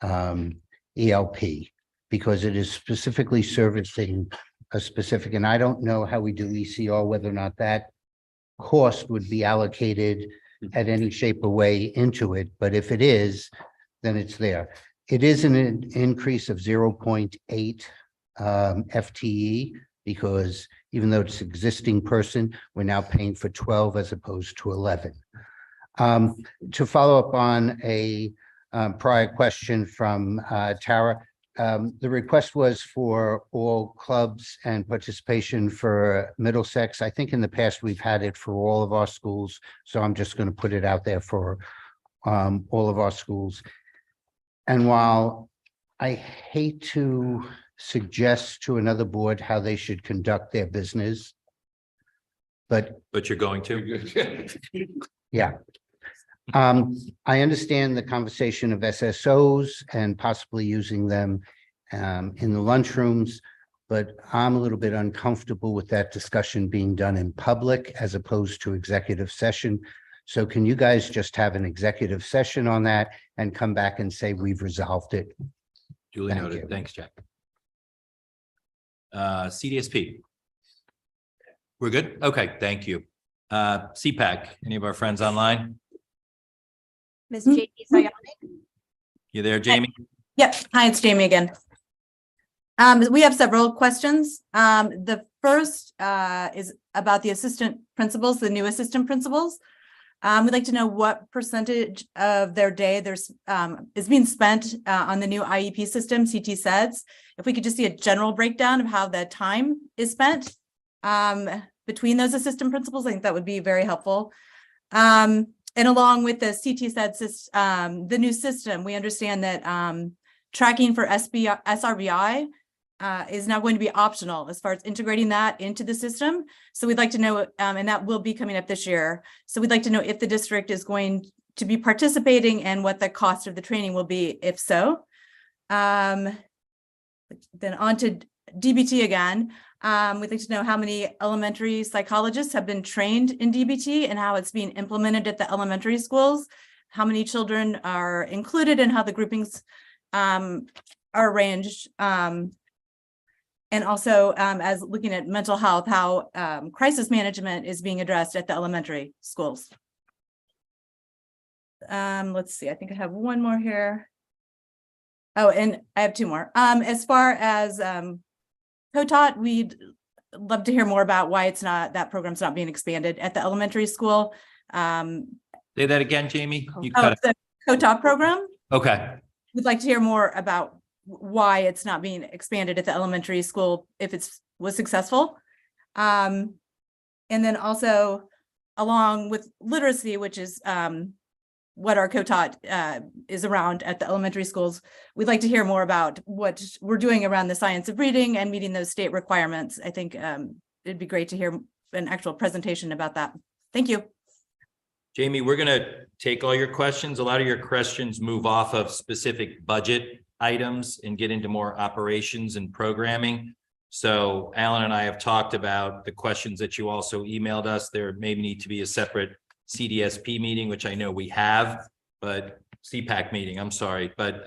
ELP because it is specifically servicing a specific, and I don't know how we do ECR, whether or not that cost would be allocated at any shape or way into it, but if it is, then it's there. It is an increase of 0.8 FTE because even though it's existing person, we're now paying for 12 as opposed to 11. To follow up on a prior question from Tara, the request was for all clubs and participation for Middlesex. I think in the past we've had it for all of our schools, so I'm just going to put it out there for all of our schools. And while I hate to suggest to another board how they should conduct their business, but you're going to. Yeah. I understand the conversation of SSOs and possibly using them in the lunchrooms, but I'm a little bit uncomfortable with that discussion being done in public as opposed to executive session. So can you guys just have an executive session on that and come back and say we've resolved it? Duly Thank noted. you. Thanks, Jack. CDSP. We're good? Okay, thank you. CPAC, any of our friends online? Ms. Jamie Sayani? You there, Jamie? Yep. Hi, it's Jamie again. We have several questions. The first is about the assistant principals, the new assistant principals. We'd like to know what percentage of their day is being spent on the new IEP system, CT SEDS. If we could just see a general breakdown of how the time is spent between those assistant principals, I think that would be very helpful. And along with the CT SEDS, the new system, we understand that tracking for SRBI is now going to be optional as far as integrating that into the system. So we'd like to know, and that will be coming up this year. So we'd like to know if the district is going to be participating and what the cost of the training will be, if so. Then on to DBT again. We'd like to know how many elementary psychologists have been trained in DBT and how it's being implemented at the elementary schools. How many children are included and how the groupings are arranged. And also, as looking at mental health, how crisis management is being addressed at the elementary schools. Let's see, I think I have one more here. Oh, and I have two more. As far as co-taught, we'd love to hear more about why that program's not being expanded at the elementary school. Say that again, Jamie. You Oh, cut it. the co-taught program. Okay. We'd like to hear more about why it's not being expanded at the elementary school if was successful. And then also along with literacy, which is what our co-taught is around at the elementary schools, we'd like to hear more about what we're doing around the science of reading and meeting those state requirements. I think it'd be great to hear an actual presentation about that. Thank you. Jamie, we're going to take all your questions. A lot of your questions move off of specific budget items and get into more operations and programming. So Alan and I have talked about the questions that you also emailed us. There may need to be a separate CDSP meeting, which I know we have, but CPAC meeting, I'm sorry. But,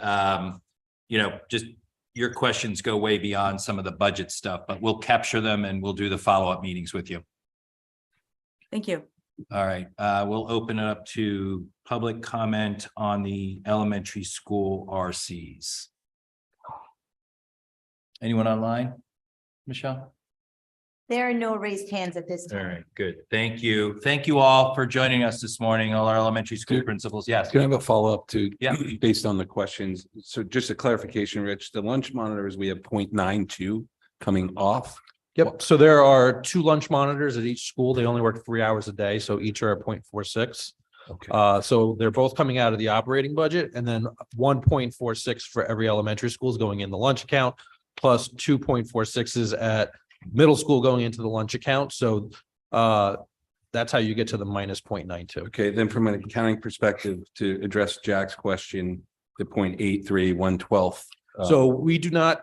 just your questions go way beyond some of the budget stuff, but we'll capture them and we'll do the follow-up meetings with you. Thank you. All right, we'll open it up to public comment on the elementary school RCs. Anyone online? Michelle? There are no raised hands at this All time. right, good. Thank you. Thank you all for joining us this morning, all our elementary school principals. Yes. Can I have a follow-up to? Yeah. Based on the questions. So just a clarification, Rich, the lunch monitors, we have 0.92 coming off. Yep, so there are 2 lunch monitors at each school. They only work 3 hours a day, so each are at 0.46. Okay. So they're both coming out of the operating budget, and then 1.46 for every elementary school is going in the lunch account, plus 2.46s at middle school going into the lunch account. So that's how you get to the minus 0.92. Okay, then from an accounting perspective, to address Jack's question, the 0.83, 1/12. So we do not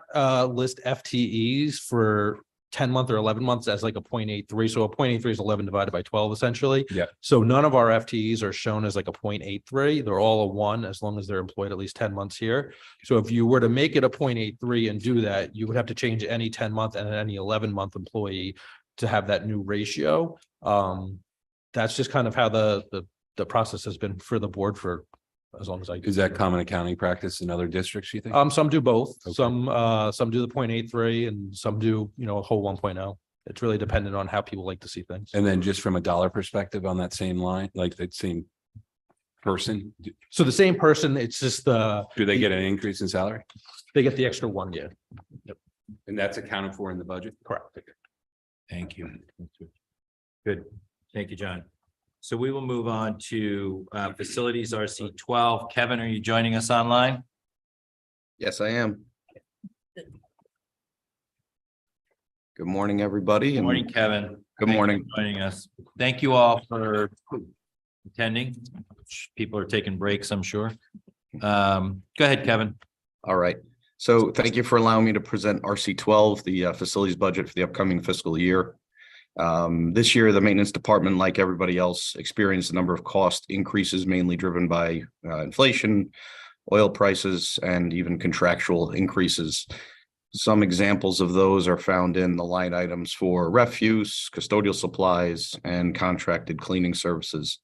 list FTEs for 10-month or 11 months as like a 0.83. So a 0.83 is 11 divided by 12, essentially. Yeah. So none of our FTEs are shown as like a 0.83. They're all a 1 as long as they're employed at least 10 months here. So if you were to make it a 0.83 and do that, you would have to change any 10-month and any 11-month employee to have that new ratio. That's just kind of how the process has been for the board for as long as I. Is that common accounting practice in other districts, you think? Some do both. Okay. Some do the 0.83 and some do, a whole 1.0. It's really dependent on how people like to see things. And then just from a dollar perspective on that same line, like that same person, So the same person, it's just do they get an increase in salary? they get the extra 1 year. And that's accounted for in the budget? Correct. Thank you. Good. Thank you, John. So we will move on to facilities RC 12. Kevin, are you joining us online? Yes, I am. Good morning, everybody. Good morning, Kevin. Good Thank you morning. for joining us. Thank you all for attending. People are taking breaks, I'm sure. Go ahead, Kevin. All right. So thank you for allowing me to present RC 12, the facilities budget for the upcoming fiscal year. This year, the maintenance department, like everybody else, experienced a number of cost increases, mainly driven by inflation, oil prices, and even contractual increases. Some examples of those are found in the line items for refuse, custodial supplies, and contracted cleaning services.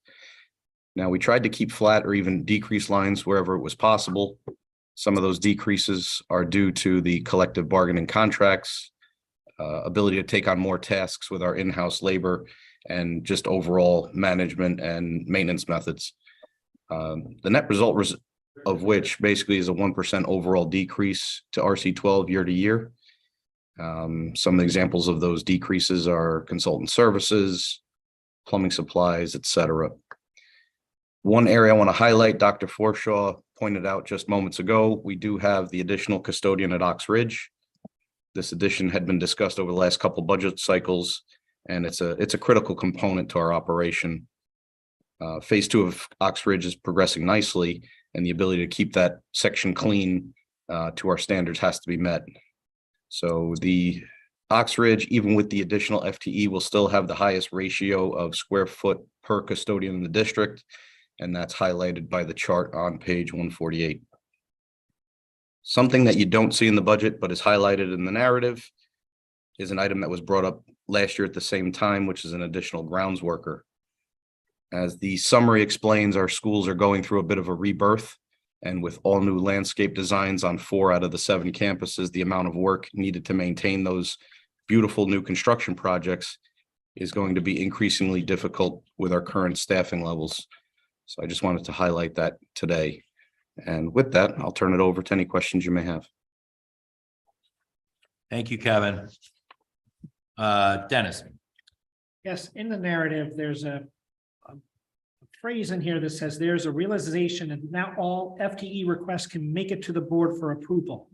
Now, we tried to keep flat or even decrease lines wherever it was possible. Some of those decreases are due to the collective bargaining contracts, ability to take on more tasks with our in-house labor, and just overall management and maintenance methods. The net result of which basically is a 1% overall decrease to RC12 year to year. Some examples of those decreases are consultant services, plumbing supplies, etc. One area I want to highlight, Dr. Forshaw pointed out just moments ago, we do have the additional custodian at Ox Ridge. This addition had been discussed over the last couple budget cycles, and it's a critical component to our operation. Phase 2 of Ox Ridge is progressing nicely, and the ability to keep that section clean to our standards has to be met. So the Ox Ridge, even with the additional FTE, will still have the highest ratio of square foot per custodian in the district, and that's highlighted by the chart on page 148. Something that you don't see in the budget but is highlighted in the narrative is an item that was brought up last year at the same time, which is an additional grounds worker. As the summary explains, our schools are going through a bit of a rebirth, and with all new landscape designs on 4 out of the 7 campuses, the amount of work needed to maintain those beautiful new construction projects is going to be increasingly difficult with our current staffing levels. So I just wanted to highlight that today. And with that, I'll turn it over to any questions you may have. Thank you, Kevin. Dennis. Yes, in the narrative, there's a phrase in here that says there's a realization that now all FTE requests can make it to the board for approval.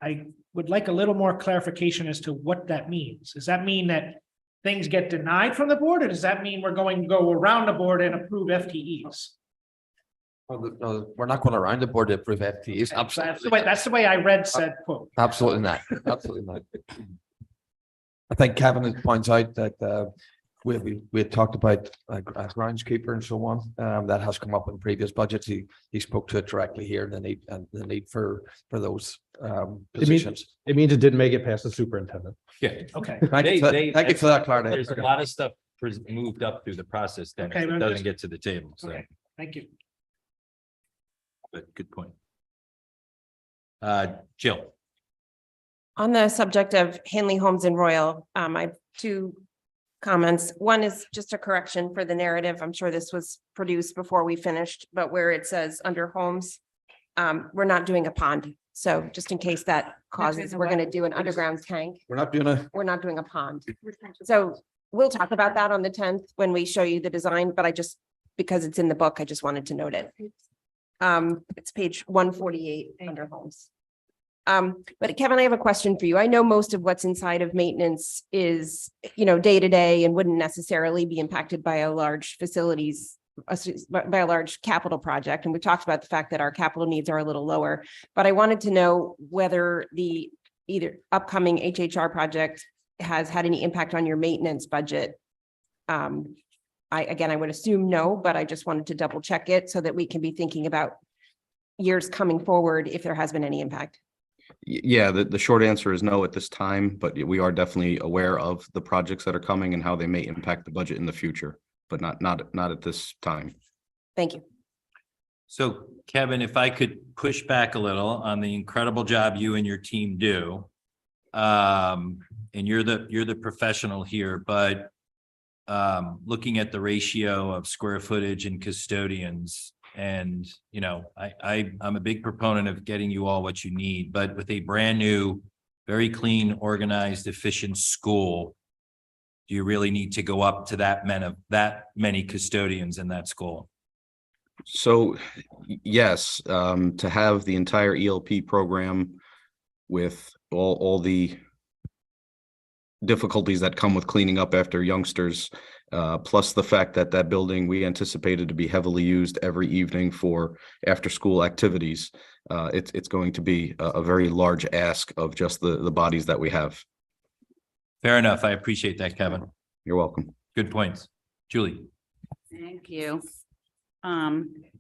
I would like a little more clarification as to what that means. Does that mean that things get denied from the board, or does that mean we're going to go around the board and approve FTEs? Well, no, we're not going around the board to approve FTEs. Absolutely. That's the way I read said quote. Absolutely not. Absolutely not. I think Kevin points out that we had talked about groundskeeper and so on. That has come up in previous budgets. He spoke to it directly here, and the need for those positions. It means it didn't make it past the superintendent. Yeah. Okay. Thank you for that, Clark. There's a lot of stuff moved up through the process, Dennis. Okay, It but I'm doesn't just- get to the table, so, Okay, thank you. but good point. Jill. On the subject of Hanley Homes and Royal, I have 2 comments. One is just a correction for the narrative. I'm sure this was produced before we finished, but where it says under homes, we're not doing a pond. So just in case that causes, we're going to do an underground tank. We're not doing a pond. So we'll talk about that on the 10th when we show you the design, but because it's in the book, I just wanted to note it. It's page 148 under homes. But Kevin, I have a question for you. I know most of what's inside of maintenance is, day to day and wouldn't necessarily be impacted by a large by a large capital project. And we talked about the fact that our capital needs are a little lower, but I wanted to know whether the either upcoming HHR project has had any impact on your maintenance budget. I would assume no, but I just wanted to double check it so that we can be thinking about years coming forward if there has been any impact. Yeah, the short answer is no at this time, but we are definitely aware of the projects that are coming and how they may impact the budget in the future, but not at this time. Thank you. So Kevin, if I could push back a little on the incredible job you and your team do. And you're the professional here, but looking at the ratio of square footage and custodians, and I'm a big proponent of getting you all what you need, but with a brand new, very clean, organized, efficient school, do you really need to go up to that many custodians in that school? So yes, to have the entire ELP program with all the difficulties that come with cleaning up after youngsters, plus the fact that that building we anticipated to be heavily used every evening for after school activities, it's going to be a very large ask of just the bodies that we have. Fair enough. I appreciate that, Kevin. You're welcome. Good points. Julie? Thank you.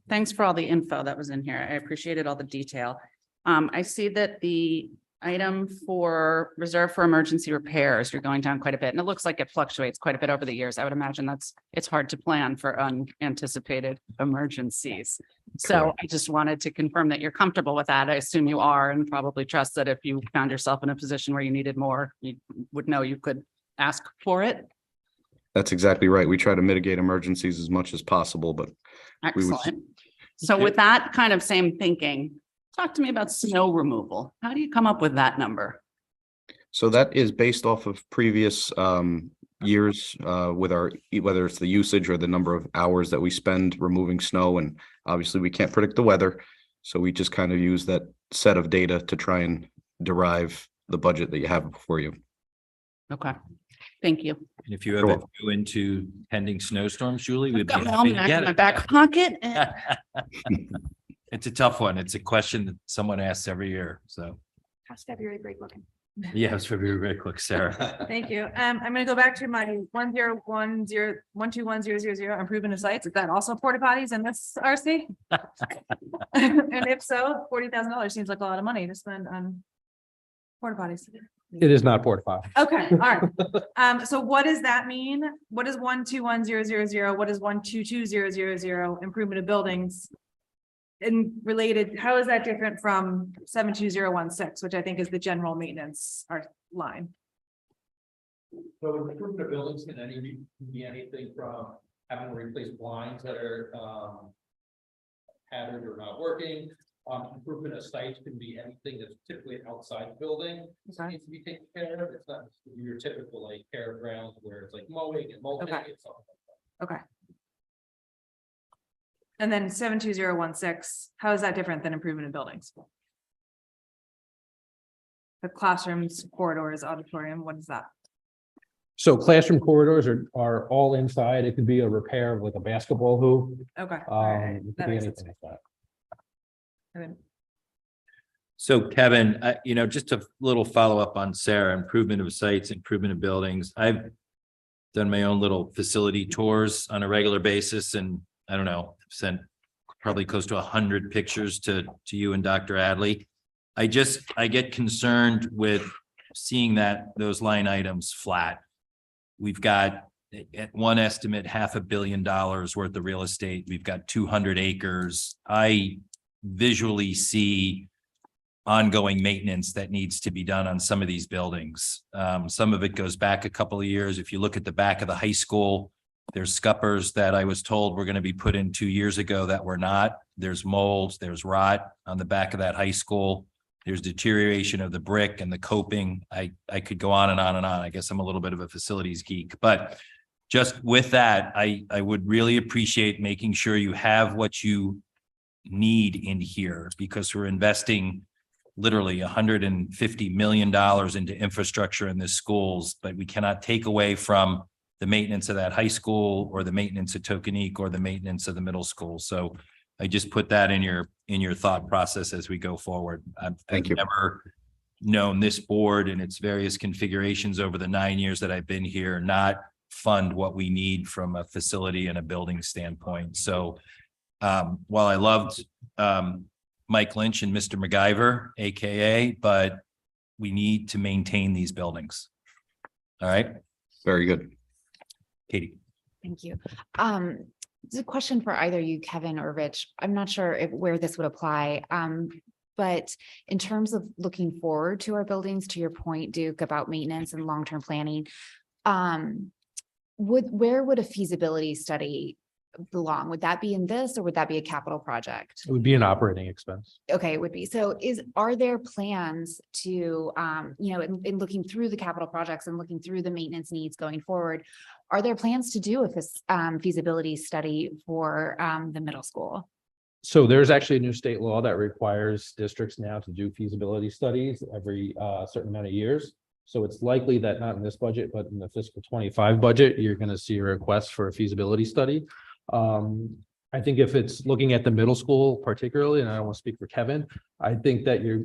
Thanks for all the info that was in here. I appreciated all the detail. I see that the item for reserve for emergency repairs, you're going down quite a bit, and it looks like it fluctuates quite a bit over the years. I would imagine it's hard to plan for unanticipated emergencies. So I just wanted to confirm that you're comfortable with that. I assume you are, and probably trust that if you found yourself in a position where you needed more, you would know you could ask for it. That's exactly right. We try to mitigate emergencies as much as possible, but we would- Excellent. So with that kind of same thinking, talk to me about snow removal. How do you come up with that number? So that is based off of previous years with our, whether it's the usage or the number of hours that we spend removing snow. And obviously we can't predict the weather. So we just kind of use that set of data to try and derive the budget that you have before you. Okay, thank you. And if you ever go into pending snowstorms, Julie, we'd be Got my happy to almanac get in my it. back pocket. It's a tough one. It's a question that someone asks every year. So, How's February break looking? yeah, it's very quick, Sarah. Thank you. I'm gonna go back to my 101012100 improvement of sites. Is that also porta potties in this RC? And if so, $40,000 seems like a lot of money to spend on porta potties. It is not porta potty. Okay, all right. So what does that mean? What is 1210000? What is 122000 improvement of buildings? And related, how is that different from 72016, which I think is the general maintenance line? So improvement of buildings can be anything from having to replace blinds that are patterned or not working. Improvement of sites can be anything that's typically outside the building. This needs to be taken care of. It's not your typical like care of grounds where it's like mowing and mulching. Okay. and stuff like that. Okay. And then 72016, how is that different than improvement of buildings? The classrooms, corridors, auditorium, what is that? So classroom corridors are all inside. It could be a repair of like a basketball hoop. Okay. all right, It could that be makes anything sense. like that. And then- So Kevin, just a little follow-up on Sarah, improvement of sites, improvement of buildings. I've done my own little facility tours on a regular basis, and I don't know, sent probably close to 100 pictures to you and Dr. Adley. I get concerned with seeing those line items flat. We've got at one estimate, $500 million worth of real estate. We've got 200 acres. I visually see ongoing maintenance that needs to be done on some of these buildings. Some of it goes back a couple of years. If you look at the back of the high school, there's scuppers that I was told were going to be put in 2 years ago that were not. There's molds, there's rot on the back of that high school. There's deterioration of the brick and the coping. I could go on and on and on. I guess I'm a little bit of a facilities geek, but just with that, I would really appreciate making sure you have what you need in here, because we're investing literally $150 million into infrastructure in the schools, but we cannot take away from the maintenance of that high school or the maintenance of Tokenique or the maintenance of the middle school. So I just put that in your thought process as we go forward. I've never known this board in its various configurations over the 9 years that I've been here not fund what we need from a facility and a building standpoint. So while I loved Mike Lynch and Mr. MacGyver, AKA, but we need to maintain these buildings. All right. Very good. Katie. Thank you. It's a question for either you, Kevin or Rich. I'm not sure where this would apply. But in terms of looking forward to our buildings, to your point, Duke, about maintenance and long-term planning, where would a feasibility study belong? Would that be in this, or would that be a capital project? It would be an operating expense. Okay, it would be. So are there plans to, in looking through the capital projects and looking through the maintenance needs going forward, are there plans to do a feasibility study for the middle school? So there's actually a new state law that requires districts now to do feasibility studies every certain amount of years. So it's likely that not in this budget, but in the fiscal 25 budget, you're going to see a request for a feasibility study. I think if it's looking at the middle school particularly, and I don't want to speak for Kevin, I think that your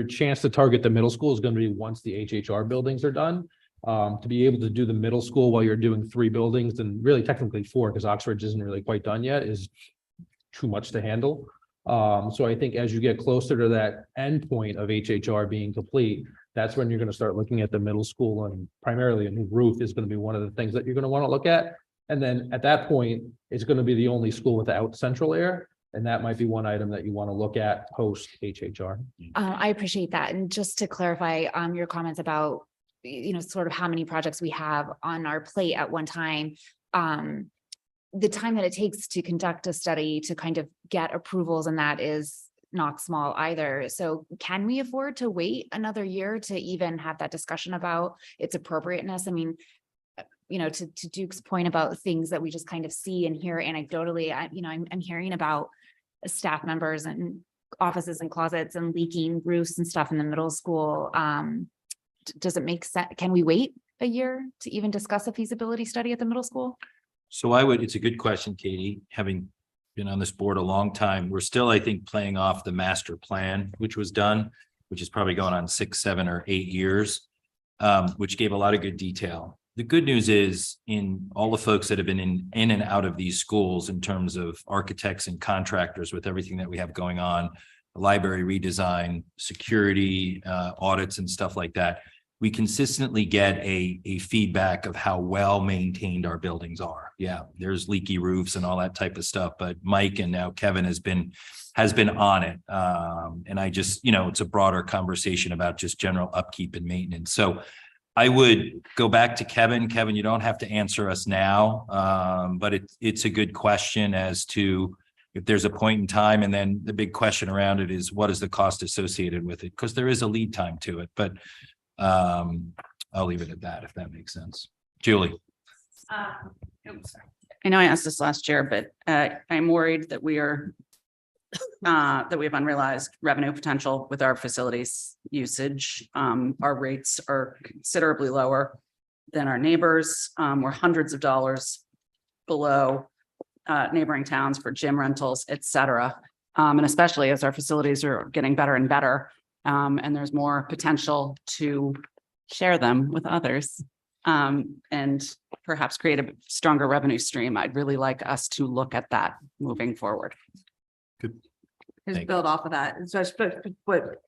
chance to target the middle school is going to be once the HHR buildings are done. To be able to do the middle school while you're doing 3 buildings and really technically 4, because Oxford isn't really quite done yet, is too much to handle. So I think as you get closer to that endpoint of HHR being complete, that's when you're going to start looking at the middle school, and primarily a new roof is going to be one of the things that you're going to want to look at. And then at that point, it's going to be the only school without central air. And that might be one item that you want to look at post HHR. I appreciate that. And just to clarify, your comments about, sort of how many projects we have on our plate at one time. The time that it takes to conduct a study to kind of get approvals, and that is not small either. So can we afford to wait another year to even have that discussion about its appropriateness? I mean, to Duke's point about things that we just kind of see and hear anecdotally, I'm hearing about staff members and offices and closets and leaking roofs and stuff in the middle school. Does it make sense? Can we wait a year to even discuss a feasibility study at the middle school? So it's a good question, Katie, having been on this board a long time. We're still, I think, playing off the master plan, which was done, which is probably going on 6, 7, or 8 years, which gave a lot of good detail. The good news is in all the folks that have been in and out of these schools in terms of architects and contractors with everything that we have going on, library redesign, security, audits and stuff like that, we consistently get a feedback of how well maintained our buildings are. Yeah, there's leaky roofs and all that type of stuff, but Mike and now Kevin has been on it. And I just, it's a broader conversation about just general upkeep and maintenance. So I would go back to Kevin. Kevin, you don't have to answer us now, but it's a good question as to if there's a point in time. And then the big question around it is, what is the cost associated with it? Because there is a lead time to it, but I'll leave it at that, if that makes sense. Julie. I know I asked this last year, but I'm worried that we are that we have unrealized revenue potential with our facilities usage. Our rates are considerably lower than our neighbors. We're hundreds of dollars below neighboring towns for gym rentals, et cetera. And especially as our facilities are getting better and better, and there's more potential to share them with others, and perhaps create a stronger revenue stream. I'd really like us to look at that moving forward. Good. Just build off of that. So what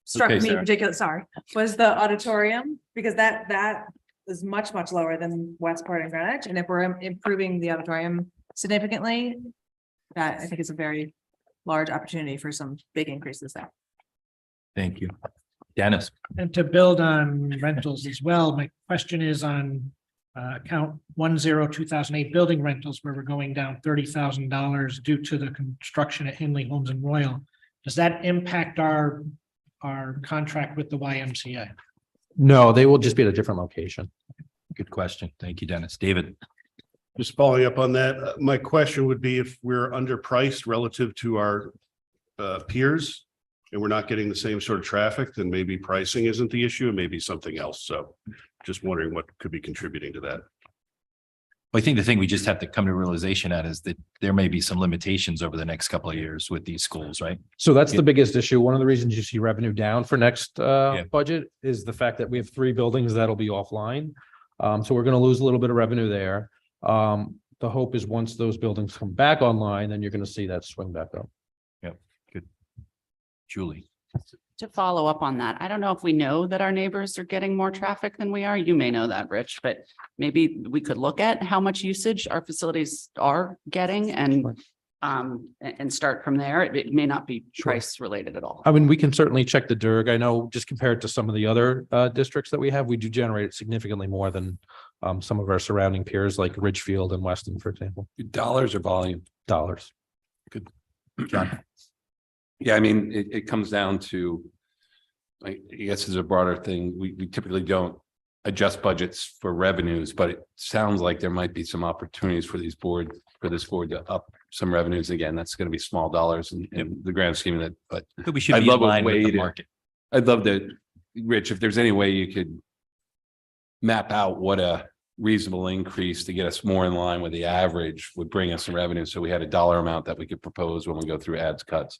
struck Okay, me in Sarah. particular, sorry, was the auditorium, because that is much, much lower than Westport and Greenwich. And if we're improving the auditorium significantly, that I think is a very large opportunity for some big increases there. Thank you. Dennis. And to build on rentals as well, my question is on account 10-2008 building rentals, where we're going down $30,000 due to the construction at Henley Homes and Royal. Does that impact our contract with the YMCA? No, they will just be at a different location. Good question. Thank you, Dennis. David. Just following up on that, my question would be if we're underpriced relative to our peers and we're not getting the same sort of traffic, then maybe pricing isn't the issue and maybe something else. So just wondering what could be contributing to that. I think the thing we just have to come to realization at is that there may be some limitations over the next couple of years with these schools, right? So that's the biggest issue. One of the reasons you see revenue down for next budget is the fact that we have 3 buildings that'll be offline. So we're going to lose a little bit of revenue there. The hope is once those buildings come back online, then you're going to see that swing back up. Yep. Good. Julie. To follow up on that, I don't know if we know that our neighbors are getting more traffic than we are. You may know that, Rich, but maybe we could look at how much usage our facilities are getting and start from there. It may not be price related at all. I mean, we can certainly check the DERG. I know just compared to some of the other districts that we have, we do generate significantly more than some of our surrounding peers like Ridgefield and Weston, for example. Dollars or volume? Dollars. Good. John. Yeah, I mean, it comes down to, I guess it's a broader thing. We typically don't adjust budgets for revenues, but it sounds like there might be some opportunities for this board to up some revenues. Again, that's going to be small dollars in the grand scheme of it, but we should be in line with the market. I'd love to, Rich, if there's any way you could map out what a reasonable increase to get us more in line with the average would bring us some revenue. So we had a dollar amount that we could propose when we go through ads cuts.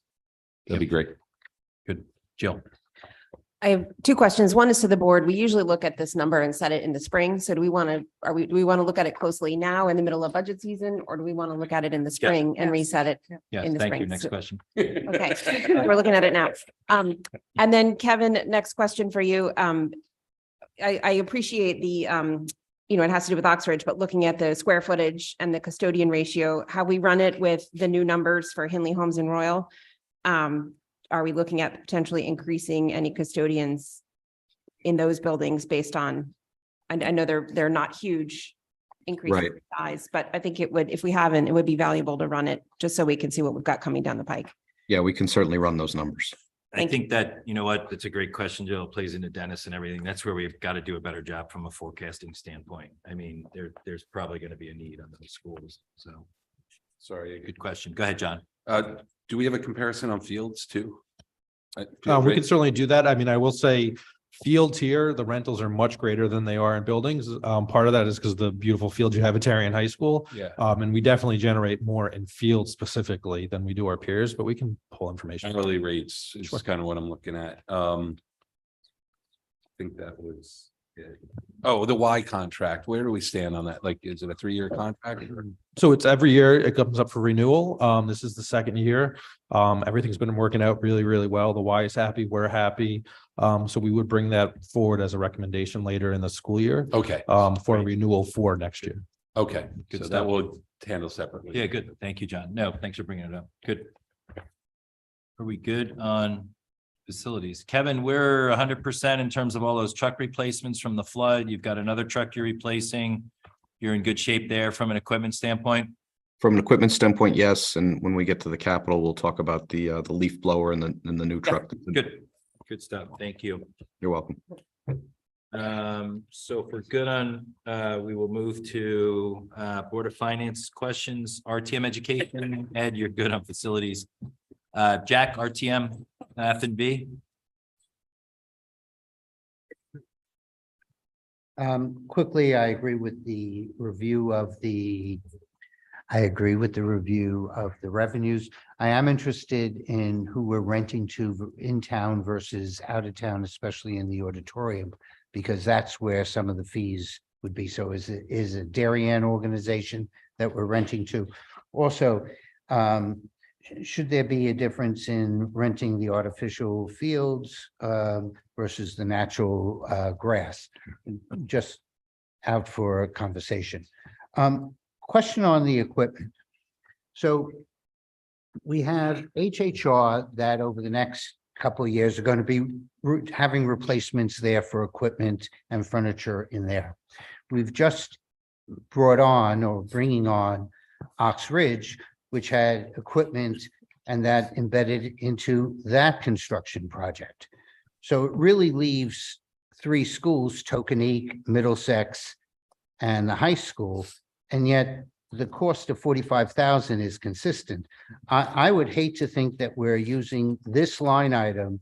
That'd be great. Good. Jill. I have two questions. One is to the board. We usually look at this number and set it in the spring. So do we want to, do we want to look at it closely now in the middle of budget season? Or do we want to look at it in the spring and reset it Yes, in the thank you. spring? Next So- question. Okay, we're looking at it now. And then Kevin, next question for you. I appreciate the, it has to do with Oxford, but looking at the square footage and the custodian ratio, how we run it with the new numbers for Hinley Homes and Royal. Are we looking at potentially increasing any custodians in those buildings based on, I know they're not huge increase in size, but I think it would, if we haven't, it would be valuable to run it just so we can see what we've got coming down the pike. Yeah, we can certainly run those numbers. I think that, you know what, that's a great question, Jill. It plays into Dennis and everything. That's where we've got to do a better job from a forecasting standpoint. I mean, there's probably going to be a need on those schools. So, Sorry. good question. Go ahead, John. Do we have a comparison on fields too? We can certainly do that. I mean, I will say fields here, the rentals are much greater than they are in buildings. Part of that is because of the beautiful fields you have at Tarian High School. Yeah. And we definitely generate more in field specifically than we do our peers, but we can pull information. Hourly rates is kind of what I'm looking at. I think that was it. Oh, the Y contract. Where do we stand on that? Like, is it a 3-year contract? So it's every year it comes up for renewal. This is the second year. Everything's been working out really, really well. The Y is happy, we're happy. So we would bring that forward as a recommendation later in the school year. Okay. For renewal for next year. Okay, Good so stuff. that will handle separately. Yeah, good. Thank you, John. No, thanks for bringing it up. Good. Are we good on facilities? Kevin, we're 100% in terms of all those truck replacements from the flood. You've got another truck you're replacing. You're in good shape there from an equipment standpoint. From an equipment standpoint, yes, and when we get to the capital, we'll talk about the leaf blower and the new truck. Good stuff. Thank you. You're welcome. So if we're good on, we will move to Board of Finance questions, RTM education. Ed, you're good on facilities. Jack, RTM, F&B. Quickly, I agree with the review of the revenues. I am interested in who we're renting to in town versus out of town, especially in the auditorium, because that's where some of the fees would be. So is a Darien organization that we're renting to? Also, should there be a difference in renting the artificial fields versus the natural grass? Just out for a conversation. Question on the equipment. So we have HHR that over the next couple of years are going to be having replacements there for equipment and furniture in there. We've just brought on or bringing on Ox Ridge, which had equipment and that embedded into that construction project. So it really leaves 3 schools, Tokenique, Middlesex, and the high school. And yet the cost of 45,000 is consistent. I would hate to think that we're using this line item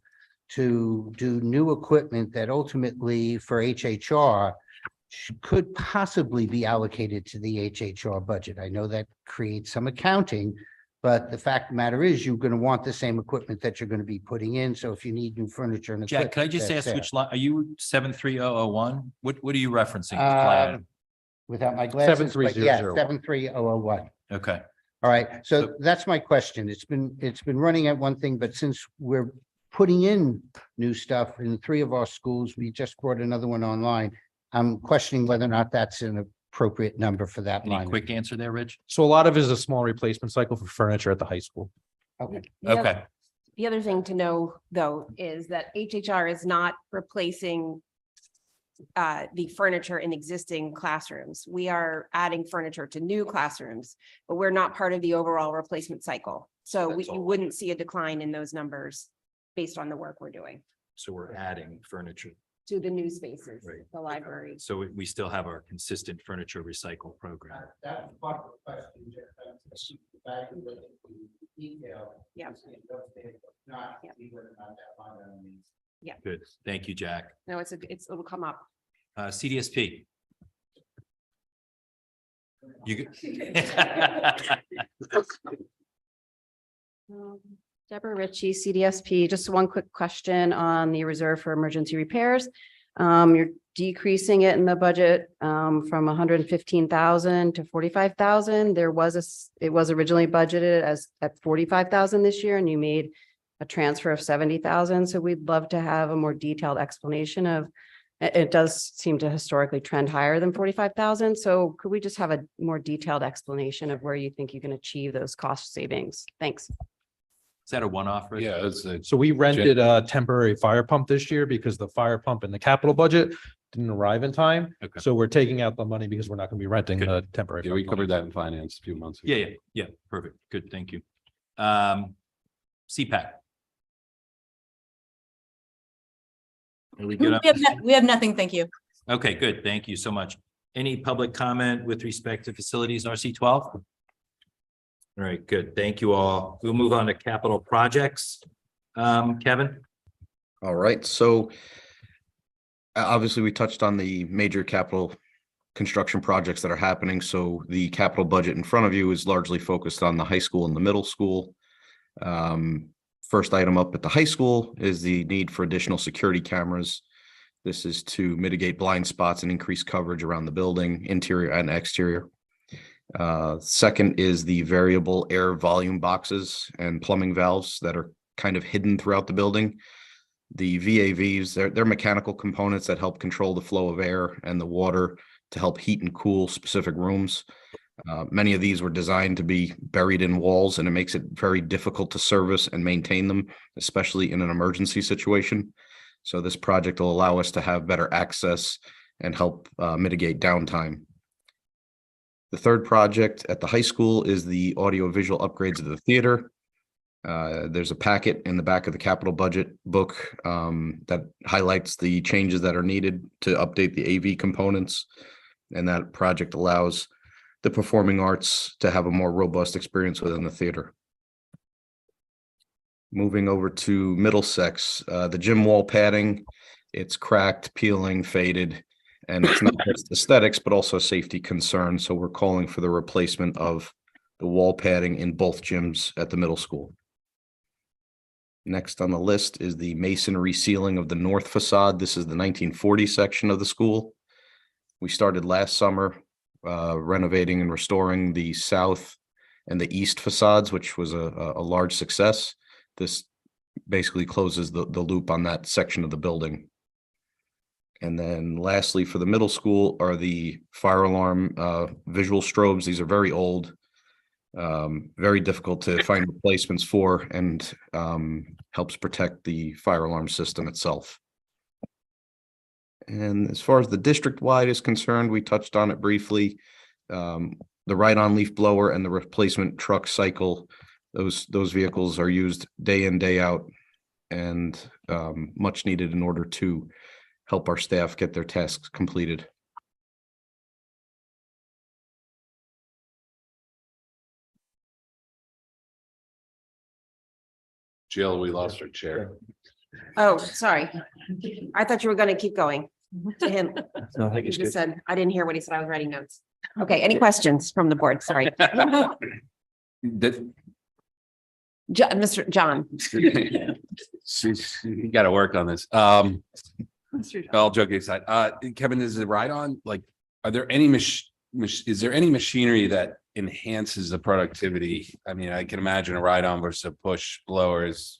to do new equipment that ultimately for HHR could possibly be allocated to the HHR budget. I know that creates some accounting, but the fact of the matter is you're going to want the same equipment that you're going to be putting in. So if you need new furniture and Jack, can I just that's ask there. which line? Are you 73001? What are you referencing? Without my glasses, but yeah, 73001. 73001. Okay. All right, so that's my question. It's been running at one thing, but since we're putting in new stuff in 3 of our schools, we just brought another one online. I'm questioning whether or not that's an appropriate number for that Any line. quick answer there, Rich? So a lot of it is a small replacement cycle for furniture at the high school. Okay. Okay. The other thing to know, though, is that HHR is not replacing the furniture in existing classrooms. We are adding furniture to new classrooms, but we're not part of the overall replacement cycle. So you wouldn't see a decline in those numbers based on the work we're doing So we're adding furniture. to the new spaces, Right. the library. So we still have our consistent furniture recycle program. That's part of the question, Jeff. Yeah. Not Yeah. see whether or not that line item is. Yeah, Good. Thank you, Jack. no, it'll come up. CDSP. You. Deborah Ritchie, CDSP. Just one quick question on the reserve for emergency repairs. You're decreasing it in the budget from 115,000 to 45,000. It was originally budgeted as at 45,000 this year, and you made a transfer of 70,000. So we'd love to have a more detailed explanation of, it does seem to historically trend higher than 45,000. So could we just have a more detailed explanation of where you think you can achieve those cost savings? Thanks. Is that a one-off? Rich? Yeah, So we rented a temporary fire pump this year because the fire pump in the capital budget didn't arrive in time. Okay. So we're taking out the money because we're not going to be renting the temporary. Yeah, we covered that in finance a few months ago. Yeah. Perfect. Good. Thank you. CPAC. Are we good? We have nothing, thank you. Okay, good. Thank you so much. Any public comment with respect to facilities RC 12? All right, good. Thank you all. We'll move on to capital projects. Kevin? All right, so obviously we touched on the major capital construction projects that are happening. So the capital budget in front of you is largely focused on the high school and the middle school. First item up at the high school is the need for additional security cameras. This is to mitigate blind spots and increase coverage around the building, interior and exterior. Second is the variable air volume boxes and plumbing valves that are kind of hidden throughout the building. The VAVs, they're mechanical components that help control the flow of air and the water to help heat and cool specific rooms. Many of these were designed to be buried in walls, and it makes it very difficult to service and maintain them, especially in an emergency situation. So this project will allow us to have better access and help mitigate downtime. The third project at the high school is the audio-visual upgrades of the theater. There's a packet in the back of the capital budget book that highlights the changes that are needed to update the AV components. And that project allows the performing arts to have a more robust experience within the theater. Moving over to Middlesex, the gym wall padding, it's cracked, peeling, faded, and it's not just aesthetics, but also safety concern. So we're calling for the replacement of the wall padding in both gyms at the middle school. Next on the list is the masonry ceiling of the north facade. This is the 1940 section of the school. We started last summer renovating and restoring the south and the east facades, which was a large success. This basically closes the loop on that section of the building. And then lastly, for the middle school are the fire alarm visual strobes. These are very old, very difficult to find replacements for, and helps protect the fire alarm system itself. And as far as the district-wide is concerned, we touched on it briefly. The ride-on leaf blower and the replacement truck cycle, those vehicles are used day in, day out, and much needed in order to help our staff get their tasks completed. Jill, we lost her chair. Oh, sorry. I thought you were going to keep going to him. No, I think He it's just good. said, I didn't hear what he said. I was writing notes. Okay, any questions from the board? Sorry. Mr. John. You got to work on this. All joking aside, Kevin, is the ride on, like, are there any is there any machinery that enhances the productivity? I mean, I can imagine a ride on versus a push blower is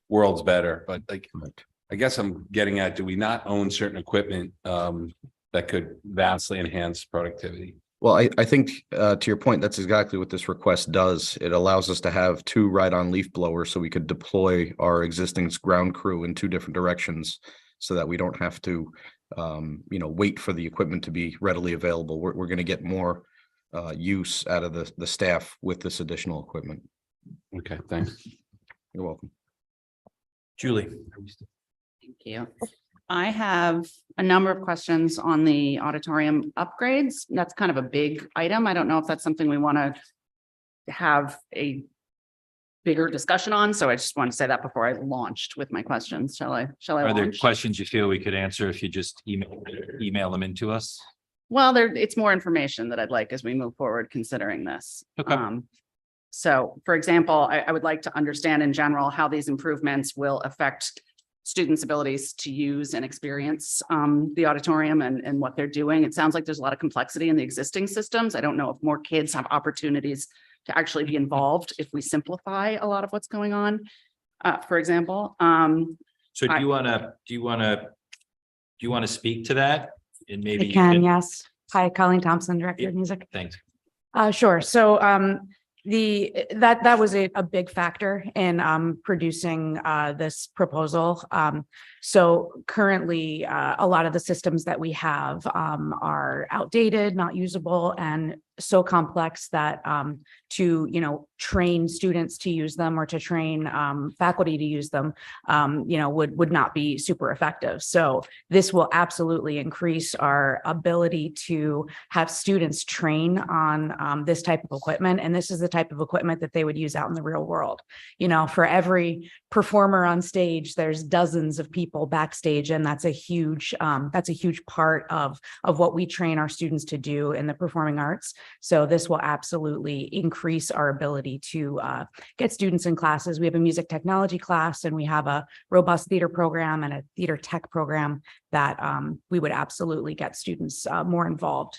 worlds better, but like, I guess I'm getting at, do we not own certain equipment that could vastly enhance productivity? Well, I think to your point, that's exactly what this request does. It allows us to have 2 ride-on leaf blowers so we could deploy our existing ground crew in 2 different directions so that we don't have to, wait for the equipment to be readily available. We're going to get more use out of the staff with this additional equipment. Okay, thanks. You're welcome. Julie. Thank you. I have a number of questions on the auditorium upgrades. That's kind of a big item. I don't know if that's something we want to have a bigger discussion on. So I just want to say that before I launched with my questions. Shall I Are there launch? questions you feel we could answer if you just email them into us? Well, it's more information that I'd like as we move forward considering this. Okay. So for example, I would like to understand in general how these improvements will affect students' abilities to use and experience the auditorium and what they're doing. It sounds like there's a lot of complexity in the existing systems. I don't know if more kids have opportunities to actually be involved if we simplify a lot of what's going on, for example. So do you want to speak to that? And maybe I you can, yes. Hi, Colleen Thompson, Director of Music. Thanks. Sure. So that was a big factor in producing this proposal. So currently, a lot of the systems that we have are outdated, not usable, and so complex that to train students to use them or to train faculty to use them would not be super effective. So this will absolutely increase our ability to have students train on this type of equipment, and this is the type of equipment that they would use out in the real world. For every performer on stage, there's dozens of people backstage, and that's a huge part of what we train our students to do in the performing arts. So this will absolutely increase our ability to get students in classes. We have a music technology class, and we have a robust theater program and a theater tech program that we would absolutely get students more involved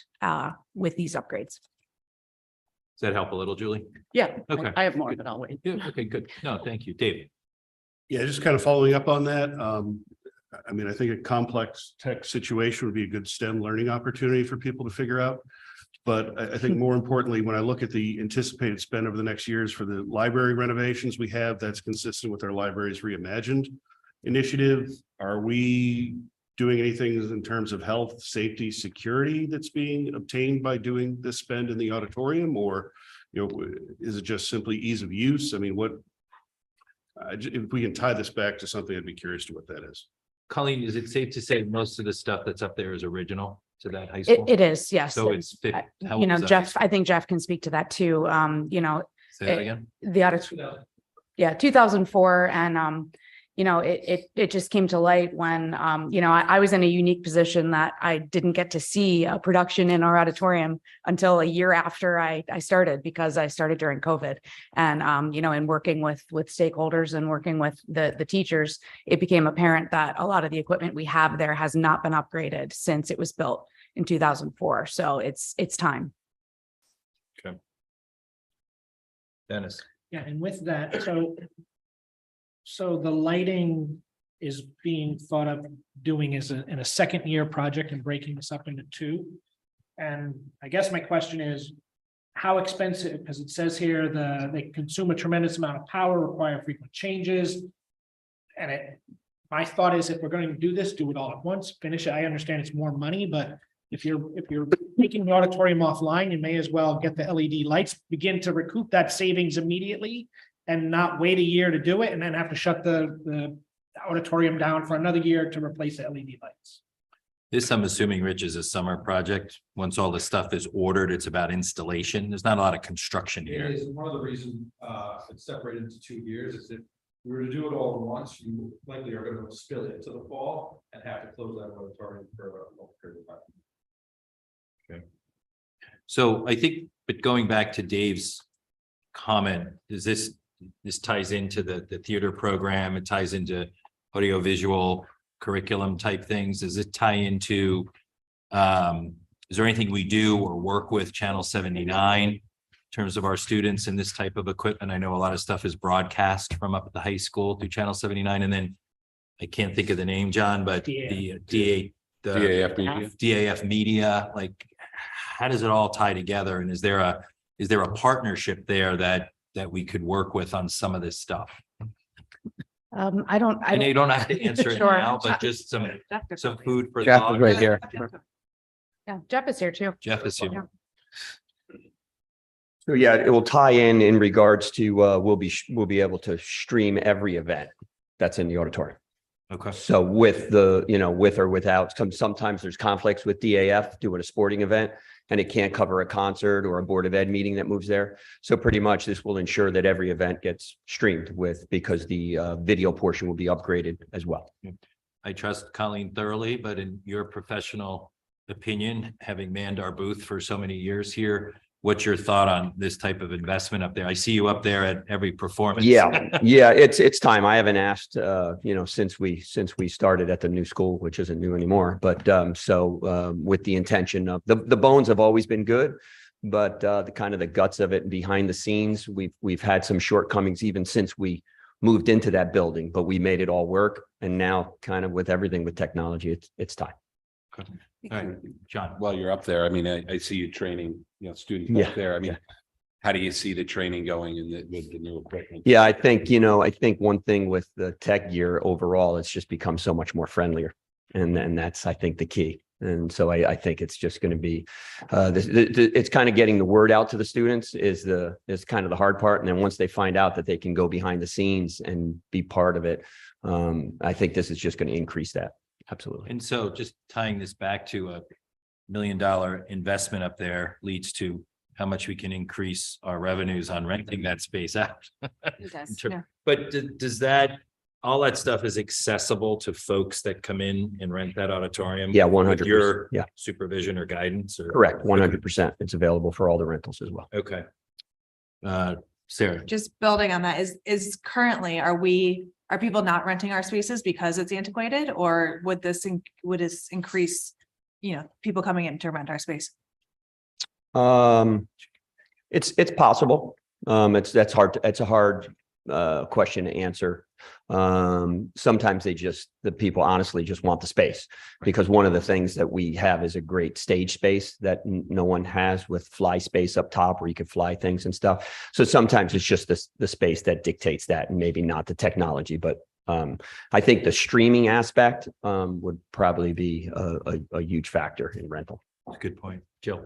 with these upgrades. Does that help a little, Julie? Yeah, Okay. I have more, but I'll wait. Yeah, okay, good. No, thank you, David. Yeah, just kind of following up on that. I think a complex tech situation would be a good STEM learning opportunity for people to figure out. But I think more importantly, when I look at the anticipated spend over the next years for the library renovations we have, that's consistent with our Libraries Reimagined initiative. Are we doing anything in terms of health, safety, security that's being obtained by doing this spend in the auditorium? Or, is it just simply ease of use? I mean, if we can tie this back to something, I'd be curious to what that is. Colleen, is it safe to say most of the stuff that's up there is original to that high school? It is, yes. So it's how old is that? Jeff, I think Jeff can speak to that too. Say that again? The auditorium. Yeah, 2004. And, it just came to light when, I was in a unique position that I didn't get to see a production in our auditorium until a year after I started, because I started during COVID. And, in working with stakeholders and working with the teachers, it became apparent that a lot of the equipment we have there has not been upgraded since it was built in 2004. So it's time. Okay. Dennis. Yeah, and with that, so the lighting is being thought of doing in a second year project and breaking this up into two. And I guess my question is, how expensive, because it says here they consume a tremendous amount of power, require frequent changes. And my thought is, if we're going to do this, do it all at once, finish it. I understand it's more money, but if you're taking the auditorium offline, you may as well get the LED lights, begin to recoup that savings immediately, and not wait a year to do it and then have to shut the auditorium down for another year to replace the LED lights. This, I'm assuming, Rich, is a summer project. Once all the stuff is ordered, it's about installation. There's not a lot of construction here. It is one of the reasons it's separated into 2 years is if we were to do it all at once, you likely are going to spill it to the fall and have to close that auditorium for a long period of time. Okay. So I think, but going back to Dave's comment, is this ties into the theater program, it ties into audiovisual curriculum type things. Does it tie into, is there anything we do or work with Channel 79 in terms of our students in this type of equipment? I know a lot of stuff is broadcast from up at the high school through Channel 79. And then I can't think of the name, John, but the DAF media, like how does it all tie together? And is there a partnership there that we could work with on some of this stuff? I know you don't have to answer it Sure. now, but just some food for Jeff thought. is right here. Yeah, Jeff is here too. Jeff is here. So yeah, it will tie in regards to, we'll be able to stream every event that's in the auditorium. Okay. So with with or without, sometimes there's conflicts with DAF doing a sporting event and it can't cover a concert or a Board of Ed meeting that moves there. So pretty much this will ensure that every event gets streamed because the video portion will be upgraded as well. I trust Colleen thoroughly, but in your professional opinion, having manned our booth for so many years here, what's your thought on this type of investment up there? I see you up there at every performance. Yeah, yeah, it's time. I haven't asked, since we started at the new school, which isn't new anymore, but with the intention of the bones have always been good. But the kind of the guts of it and behind the scenes, we've had some shortcomings even since we moved into that building, but we made it all work. And now kind of with everything with technology, it's time. All right, John. While you're up there, I mean, I see you training, students Yeah, up there. I mean, how do you see the training going with the new equipment? Yeah, I think one thing with the tech gear overall, it's just become so much more friendlier. And that's, I think, the key. And so I think it's just going to be, it's kind of getting the word out to the students is kind of the hard part. And then once they find out that they can go behind the scenes and be part of it, I think this is just going to increase that. Absolutely. And so just tying this back to $1 million investment up there leads to how much we can increase our revenues on renting that space out. But does that, all that stuff is accessible to folks that come in and rent that auditorium? Yeah, with 100%. Your Yeah. supervision or guidance or? Correct. 100%. It's available for all the rentals as well. Okay. Sarah, Just building on that, is currently, are people not renting our spaces because it's antiquated, or would this increase, people coming in to rent our space? It's possible. It's a hard question to answer. Sometimes the people honestly just want the space, because one of the things that we have is a great stage space that no one has, with fly space up top where you could fly things and stuff. So sometimes it's just the space that dictates that, and maybe not the technology, but I think the streaming aspect would probably be a huge factor in rental. good point. Jill.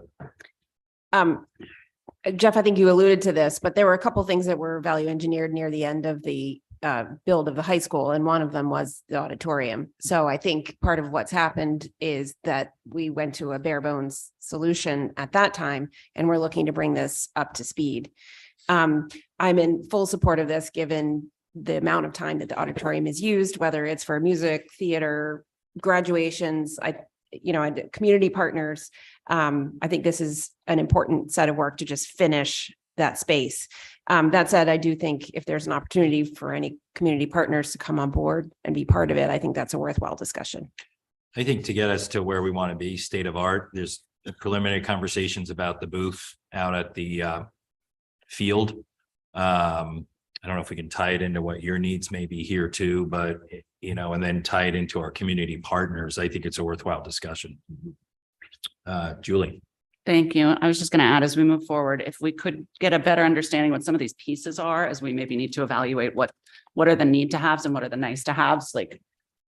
Jeff, I think you alluded to this, but there were a couple things that were value engineered near the end of the build of the high school, and one of them was the auditorium. So I think part of what's happened is that we went to a bare bones solution at that time, and we're looking to bring this up to speed. I'm in full support of this, given the amount of time that the auditorium is used, whether it's for music, theater, graduations, community partners. I think this is an important set of work to just finish that space. That said, I do think if there's an opportunity for any community partners to come on board and be part of it, I think that's a worthwhile discussion. I think to get us to where we want to be, state of art, there's preliminary conversations about the booth out at the field. I don't know if we can tie it into what your needs may be here too, but and then tie it into our community partners. I think it's a worthwhile discussion. Julie. Thank you. I was just going to add, as we move forward, if we could get a better understanding what some of these pieces are, as we maybe need to evaluate what are the need to haves and what are the nice to haves, like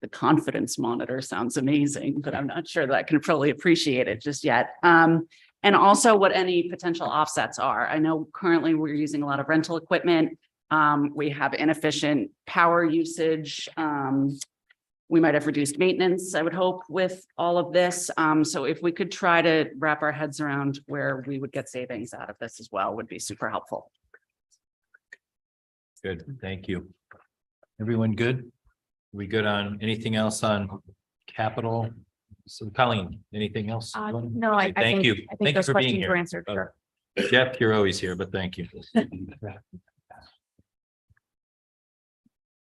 the confidence monitor sounds amazing, but I'm not sure that I can fully appreciate it just yet. And also what any potential offsets are. I know currently we're using a lot of rental equipment. We have inefficient power usage. We might have reduced maintenance, I would hope, with all of this. So if we could try to wrap our heads around where we would get savings out of this as well, would be super helpful. Good, thank you. Everyone good? We good on anything else on capital? So Colleen, anything else? No, I Thank you. I Thank think you those for being questions here. were answered. Sure. Jeff, you're always here, but thank you.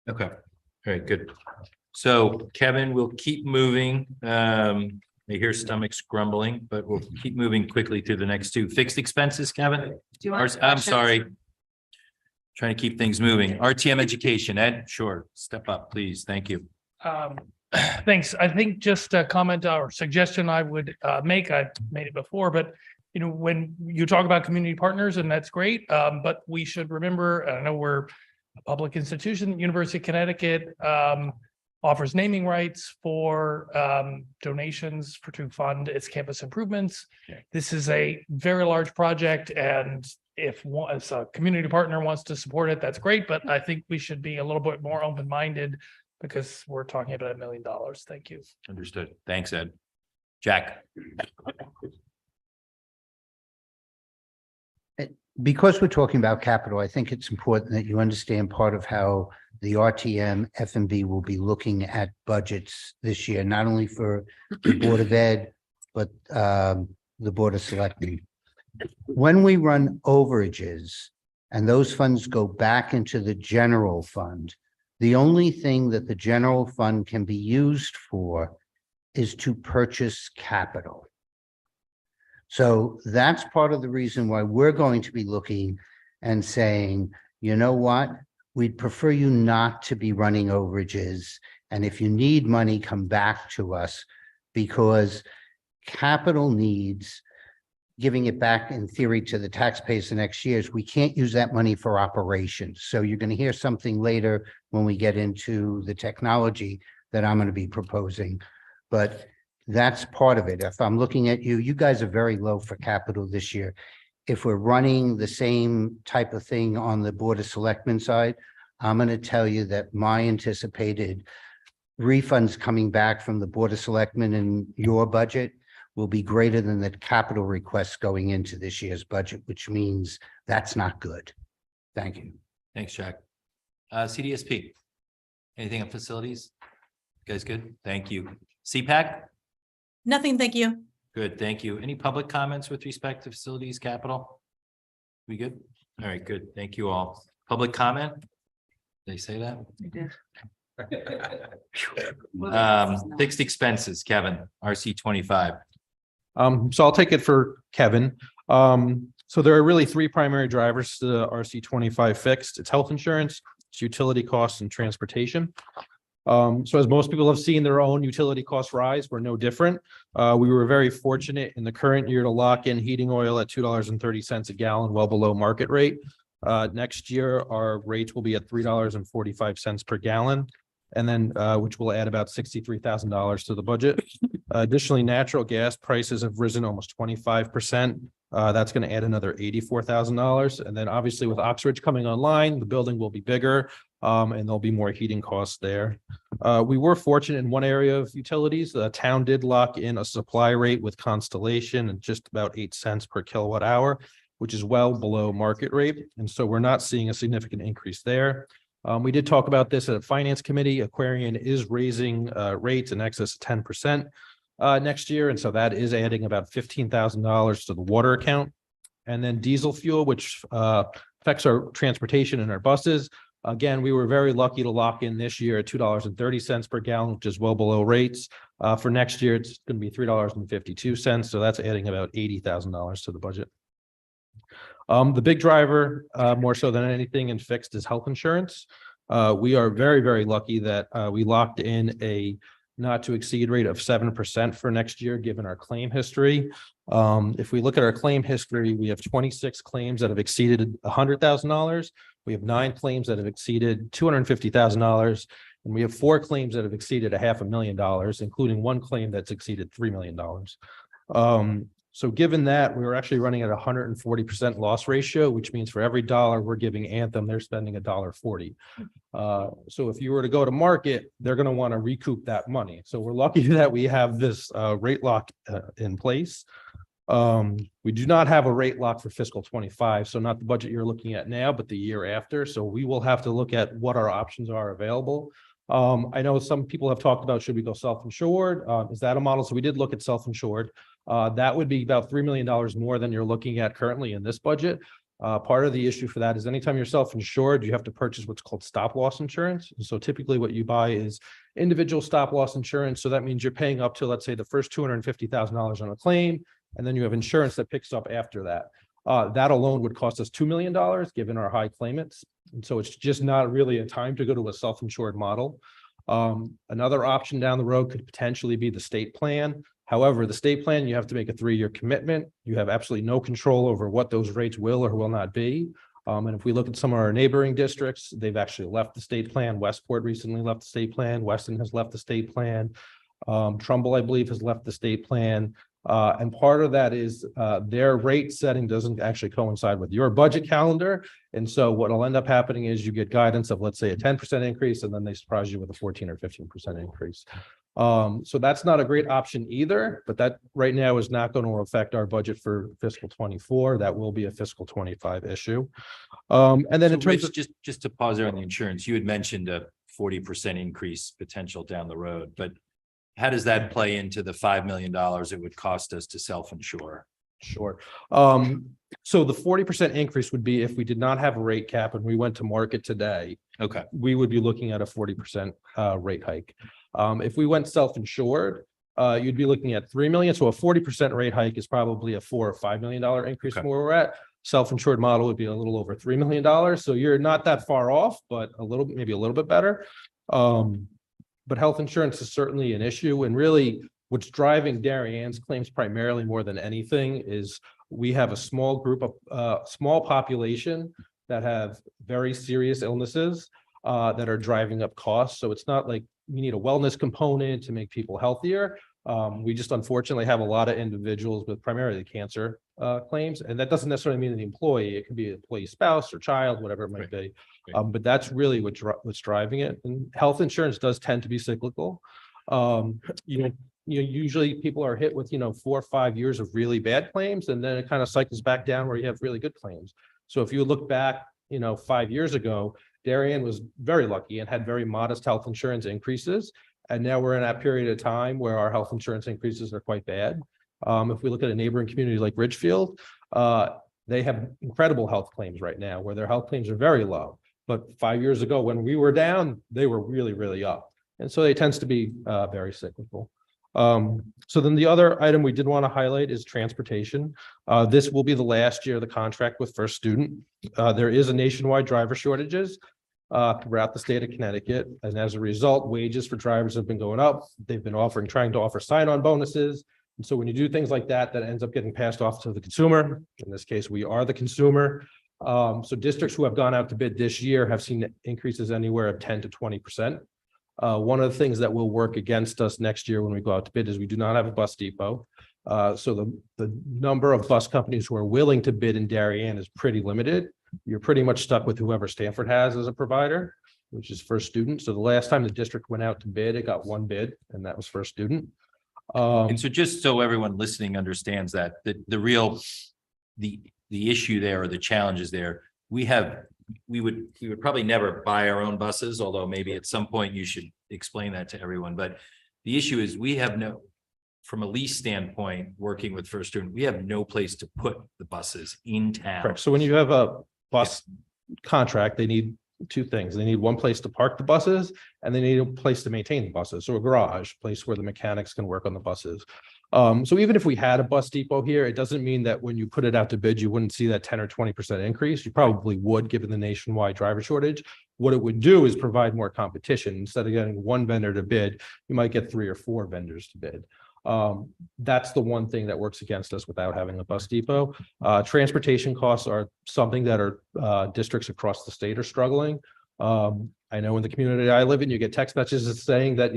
Okay, all right, good. So Kevin, we'll keep moving. I hear stomachs grumbling, but we'll keep moving quickly through the next two. Fixed expenses, Kevin? Do you want I'm sorry. Trying to keep things moving. RTM education, Ed, sure, step up, please. Thank you. Thanks. I think just a comment or suggestion I would make, I've made it before, but when you talk about community partners, and that's great, but we should remember, I know we're a public institution, University of Connecticut offers naming rights for donations to fund its campus improvements. This is a very large project, and if a community partner wants to support it, that's great, but I think we should be a little bit more open-minded, because we're talking about $1 million. Thank you. Understood. Thanks, Ed. Jack. Because we're talking about capital, I think it's important that you understand part of how the RTM F&B will be looking at budgets this year, not only for the Board of Ed, but the Board of Selectmen. When we run overages and those funds go back into the general fund, the only thing that the general fund can be used for is to purchase capital. So that's part of the reason why we're going to be looking and saying, you know what? We'd prefer you not to be running overages. And if you need money, come back to us, because capital needs, giving it back in theory to the taxpayers the next years, we can't use that money for operations. So you're going to hear something later when we get into the technology that I'm going to be proposing. But that's part of it. If I'm looking at you, you guys are very low for capital this year. If we're running the same type of thing on the Board of Selectmen side, I'm going to tell you that my anticipated refunds coming back from the Board of Selectmen in your budget will be greater than the capital requests going into this year's budget, which means that's not good. Thank you. Thanks, Jack. CDSP, anything on facilities? You guys good? Thank you. CPAC? Nothing, thank you. Good, thank you. Any public comments with respect to facilities capital? We good? All right, good. Thank you all. Public comment? Did they say that? Fixed expenses, Kevin, RC 25. So I'll take it for Kevin. So there are really three primary drivers to the RC 25 fixed. It's health insurance, it's utility costs, and transportation. So as most people have seen their own utility costs rise, we're no different. We were very fortunate in the current year to lock in heating oil at $2.30 a gallon, well below market rate. Next year, our rates will be at $3.45 per gallon, and then which will add about $63,000 to the budget. Additionally, natural gas prices have risen almost 25%. That's going to add another $84,000. And then obviously with Oxbridge coming online, the building will be bigger, and there'll be more heating costs there. We were fortunate in one area of utilities. The town did lock in a supply rate with Constellation at just about 8 cents per kilowatt hour, which is well below market rate. And so we're not seeing a significant increase there. We did talk about this at a finance committee. Aquarian is raising rates in excess of 10% next year. And so that is adding about $15,000 to the water account. And then diesel fuel, which affects our transportation and our buses. Again, we were very lucky to lock in this year at $2.30 per gallon, which is well below rates. For next year, it's going to be $3.52. So that's adding about $80,000 to the budget. The big driver, more so than anything in fixed, is health insurance. We are very, very lucky that we locked in a not to exceed rate of 7% for next year, given our claim history. If we look at our claim history, we have 26 claims that have exceeded $100,000. We have 9 claims that have exceeded $250,000. And we have 4 claims that have exceeded $500,000, including 1 claim that's exceeded $3 million. So given that, we were actually running at 140% loss ratio, which means for every dollar we're giving Anthem, they're spending $1.40. So if you were to go to market, they're going to want to recoup that money. So we're lucky that we have this rate lock in place. We do not have a rate lock for fiscal 25, so not the budget you're looking at now, but the year after. So we will have to look at what our options are available. I know some people have talked about, should we go self-insured? Is that a model? So we did look at self-insured. That would be about $3 million more than you're looking at currently in this budget. Part of the issue for that is anytime you're self-insured, you have to purchase what's called stop loss insurance. So typically what you buy is individual stop loss insurance. So that means you're paying up to, let's say, the first $250,000 on a claim, and then you have insurance that picks up after that. That alone would cost us $2 million given our high claimants. And so it's just not really a time to go to a self-insured model. Another option down the road could potentially be the state plan. However, the state plan, you have to make a 3-year commitment. You have absolutely no control over what those rates will or will not be. And if we look at some of our neighboring districts, they've actually left the state plan. Westport recently left the state plan. Weston has left the state plan. Trumbull, I believe, has left the state plan. And part of that is their rate setting doesn't actually coincide with your budget calendar. And so what will end up happening is you get guidance of, let's say, a 10% increase, and then they surprise you with a 14 or 15% increase. So that's not a great option either, but that right now is not going to affect our budget for fiscal 24. That will be a fiscal 25 issue. And then So in terms Rich, of just to pause there on the insurance, you had mentioned a 40% increase potential down the road, but how does that play into the $5 million it would cost us to self-insure? Sure. So the 40% increase would be if we did not have a rate cap and we went to market today, Okay. we would be looking at a 40% rate hike. If we went self-insured, you'd be looking at 3 million. So a 40% rate hike is probably a $4 or $5 million increase from where we're at. Self-insured model would be a little over $3 million. So you're not that far off, but maybe a little bit better. But health insurance is certainly an issue. And really what's driving Darienne's claims primarily more than anything is we have a small group of small population that have very serious illnesses that are driving up costs. So it's not like we need a wellness component to make people healthier. We just unfortunately have a lot of individuals with primarily cancer claims, and that doesn't necessarily mean the employee. It could be an employee spouse or child, whatever it might be. But that's really what's driving it. And health insurance does tend to be cyclical. Usually people are hit with 4 or 5 years of really bad claims, and then it kind of cycles back down where you have really good claims. So if you look back 5 years ago, Darien was very lucky and had very modest health insurance increases. And now we're in that period of time where our health insurance increases are quite bad. If we look at a neighboring community like Ridgefield, they have incredible health claims right now where their health claims are very low. But 5 years ago, when we were down, they were really, really up. And so it tends to be very cyclical. So then the other item we did want to highlight is transportation. This will be the last year of the contract with First Student. There is a nationwide driver shortages throughout the state of Connecticut. And as a result, wages for drivers have been going up. They've been trying to offer sign-on bonuses. And so when you do things like that, that ends up getting passed off to the consumer. In this case, we are the consumer. So districts who have gone out to bid this year have seen increases anywhere of 10 to 20%. One of the things that will work against us next year when we go out to bid is we do not have a bus depot. So the number of bus companies who are willing to bid in Darien is pretty limited. You're pretty much stuck with whoever Stanford has as a provider, which is First Student. So the last time the district went out to bid, it got one bid, and that was First Student. And so just so everyone listening understands that the issue there or the challenges there, we would probably never buy our own buses, although maybe at some point you should explain that to everyone. But the issue is from a lease standpoint, working with First Student, we have no place to put the buses in town. Correct. So when you have a bus contract, they need two things. They need one place to park the buses, and they need a place to maintain the buses. So a garage, place where the mechanics can work on the buses. So even if we had a bus depot here, it doesn't mean that when you put it out to bid, you wouldn't see that 10 or 20% increase. You probably would, given the nationwide driver shortage. What it would do is provide more competition. Instead of getting one vendor to bid, you might get 3 or 4 vendors to bid. That's the one thing that works against us without having a bus depot. Transportation costs are something that are districts across the state are struggling. I know in the community I live in, you get text messages saying that,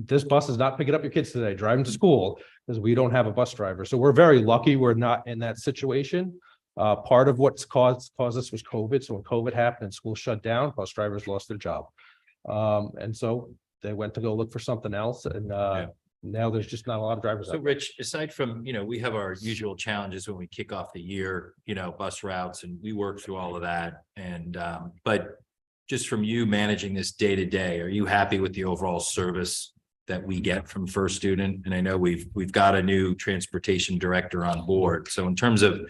this bus is not picking up your kids today, driving to school, because we don't have a bus driver. So we're very lucky we're not in that situation. Part of what's caused us was COVID. So when COVID happened and school shut down, bus drivers lost their job. And so they went to go look for something else. And now there's just not a lot of drivers. So Rich, aside from, we have our usual challenges when we kick off the year, bus routes, and we work through all of that. And, but just from you managing this day to day, are you happy with the overall service that we get from First Student? And I know we've got a new transportation director on board. So in terms of,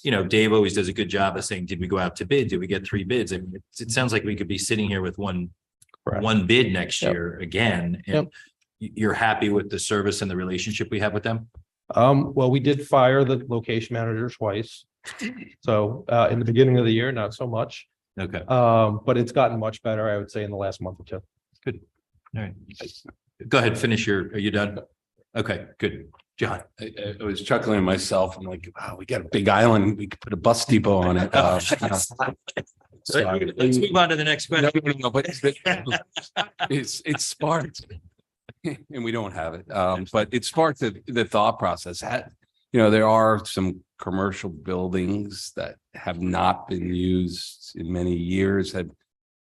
Dave always does a good job of saying, did we go out to bid? Did we get 3 bids? I mean, it sounds like we could be sitting here with one bid next year again. And you're happy with the service and the relationship we have with them? Well, we did fire the location manager twice. So in the beginning of the year, not so much. Okay. But it's gotten much better, I would say, in the last month or two. Good. All right. Go ahead, are you done? Okay, good. John. I was chuckling to myself. I'm like, wow, we got a big island. We could put a bus depot on it. Let's move on to the next question. No, but it's sparked. And we don't have it. But it sparked the thought process. There are some commercial buildings that have not been used in many years.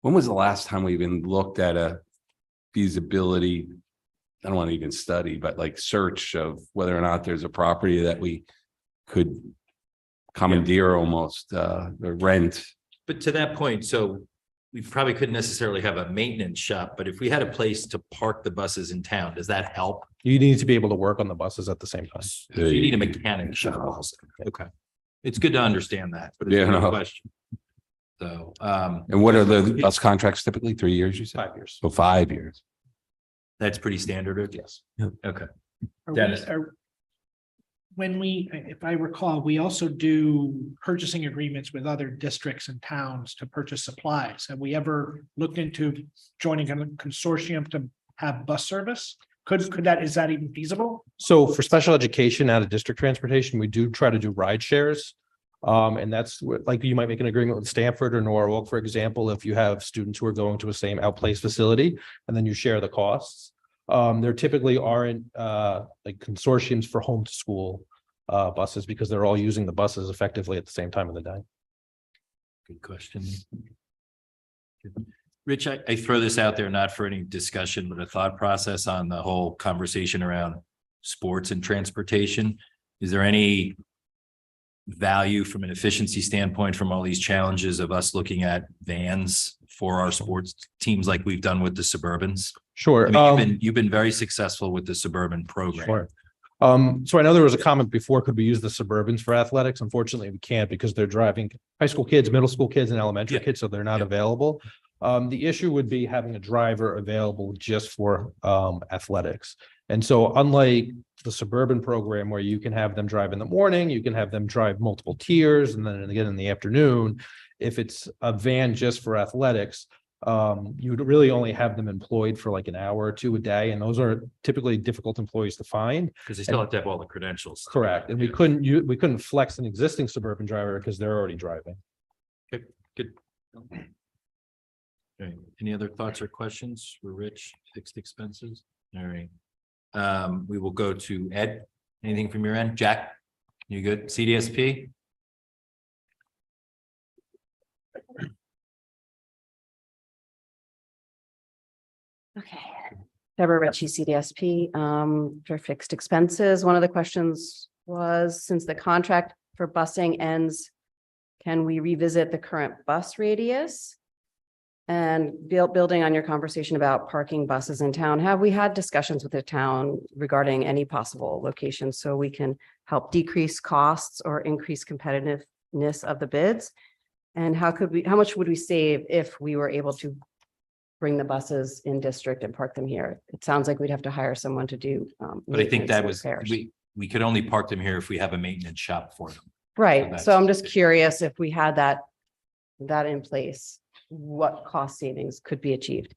When was the last time we even looked at a feasibility? I don't want to even study, but like search of whether or not there's a property that we could commandeer almost or rent. But to that point, so we probably couldn't necessarily have a maintenance shop, but if we had a place to park the buses in town, does that help? You need to be able to work on the buses at the same time. You need a mechanic shop also. Okay. It's good to understand that, but it's Yeah, a good no. question. So, And what are the bus contracts typically? 3 years, you said? 5 years. So 5 years. that's pretty standard. Yes. Okay. Are we- Dennis. When we, if I recall, we also do purchasing agreements with other districts and towns to purchase supplies. Have we ever looked into joining a consortium to have bus service? Could that, is that even feasible? So for special education out of district transportation, we do try to do ride shares. And that's like you might make an agreement with Stanford or Norwalk, for example, if you have students who are going to a same outplace facility and then you share the costs. There typically aren't like consortiums for home to school buses because they're all using the buses effectively at the same time of the day. Good question. Rich, I throw this out there not for any discussion, but a thought process on the whole conversation around sports and transportation. Is there any value from an efficiency standpoint from all these challenges of us looking at vans for our sports teams like we've done with the Suburbans? Sure. I mean, you've been very successful with the Suburban program. Sure. So I know there was a comment before, could we use the Suburbans for athletics? Unfortunately, we can't because they're driving high school kids, middle school kids and elementary kids, so they're not available. The issue would be having a driver available just for athletics. And so unlike the Suburban program where you can have them drive in the morning, you can have them drive multiple tiers and then again in the afternoon. If it's a van just for athletics, you would really only have them employed for like an hour or two a day. And those are typically difficult employees to find. Because they still have to have all the credentials. Correct. And we couldn't flex an existing Suburban driver because they're already driving. Okay, good. Okay, any other thoughts or questions for Rich? Fixed expenses? All right. We will go to Ed. Anything from your end? Jack, you good? CDSP? Okay. Deborah Ritchie, CDSP, for fixed expenses. One of the questions was, since the contract for busing ends, can we revisit the current bus radius? And building on your conversation about parking buses in town, have we had discussions with the town regarding any possible locations so we can help decrease costs or increase competitiveness of the bids? And how much would we save if we were able to bring the buses in district and park them here? It sounds like we'd have to hire someone to do. But I think that was, repairs. we could only park them here if we have a maintenance shop for them. Right, So so I'm just curious if we had that in place, what cost savings could be achieved?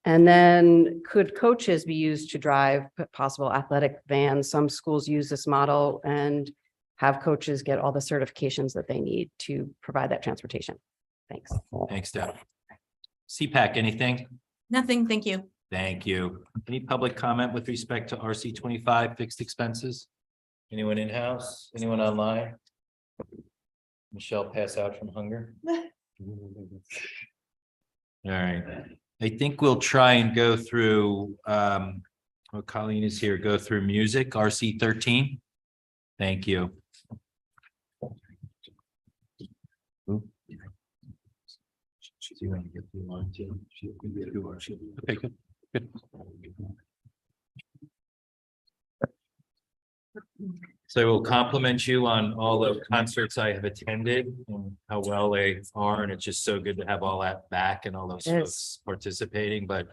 And then could coaches be used to drive possible athletic vans? Some schools use this model and have coaches get all the certifications that they need to provide that transportation. Thanks. Thanks, Deb. CPAC, anything? Nothing, thank you. Thank you. Any public comment with respect to RC 25 fixed expenses? Anyone in-house? Anyone online? Michelle pass out from hunger? All right, I think we'll try and go through, Colleen is here, go through music, RC 13. Thank you. Okay, good, good. So I will compliment you on all the concerts I have attended and how well they are, and it's just so good to have all that back and all those Yes. folks participating, but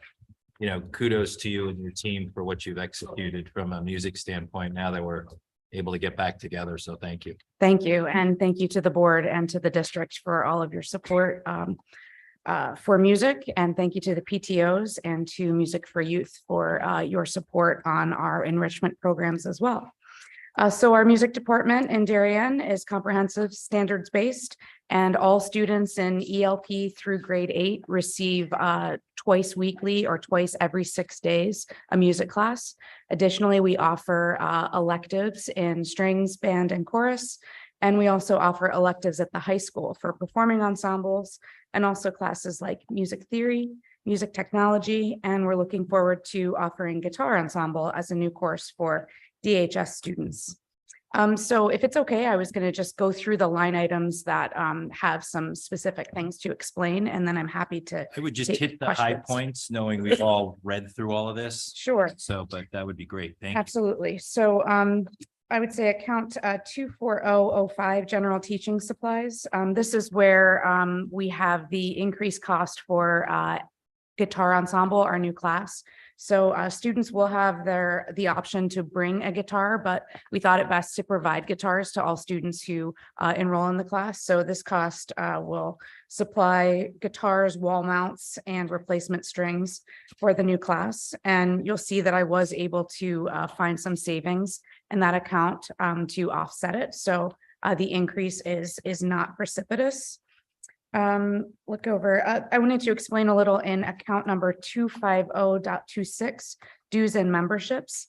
you know, kudos to you and your team for what you've executed from a music standpoint now that we're able to get back together, so thank you. Thank you. And thank you to the board and to the district for all of your support for music. And thank you to the PTOs and to Music for Youth for your support on our enrichment programs as well. So our music department in Darien is comprehensive, standards-based, and all students in ELP through grade 8 receive twice weekly or twice every 6 days a music class. Additionally, we offer electives in strings, band, and chorus. And we also offer electives at the high school for performing ensembles and also classes like music theory, music technology, and we're looking forward to offering guitar ensemble as a new course for DHS students. So if it's okay, I was going to just go through the line items that have some specific things to explain, and then I'm happy to. I would just take hit the high questions. points, knowing we've all read through all of this. Sure. So, but that would be great. Thank you. Absolutely. So I would say account 24005, general teaching supplies. This is where we have the increased cost for guitar ensemble, our new class. So students will have the option to bring a guitar, but we thought it best to provide guitars to all students who enroll in the class. So this cost will supply guitars, wall mounts, and replacement strings for the new class. And you'll see that I was able to find some savings in that account to offset it. So the increase is not precipitous. Look over, I wanted to explain a little in account number 250.26, dues and memberships.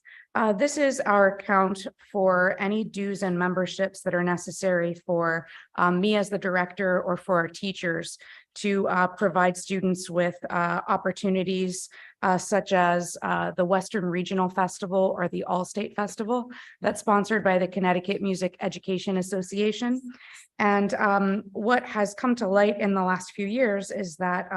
This is our account for any dues and memberships that are necessary for me as the director or for our teachers to provide students with opportunities such as the Western Regional Festival or the All-State Festival that's sponsored by the Connecticut Music Education Association. And what has come to light in the last few years is that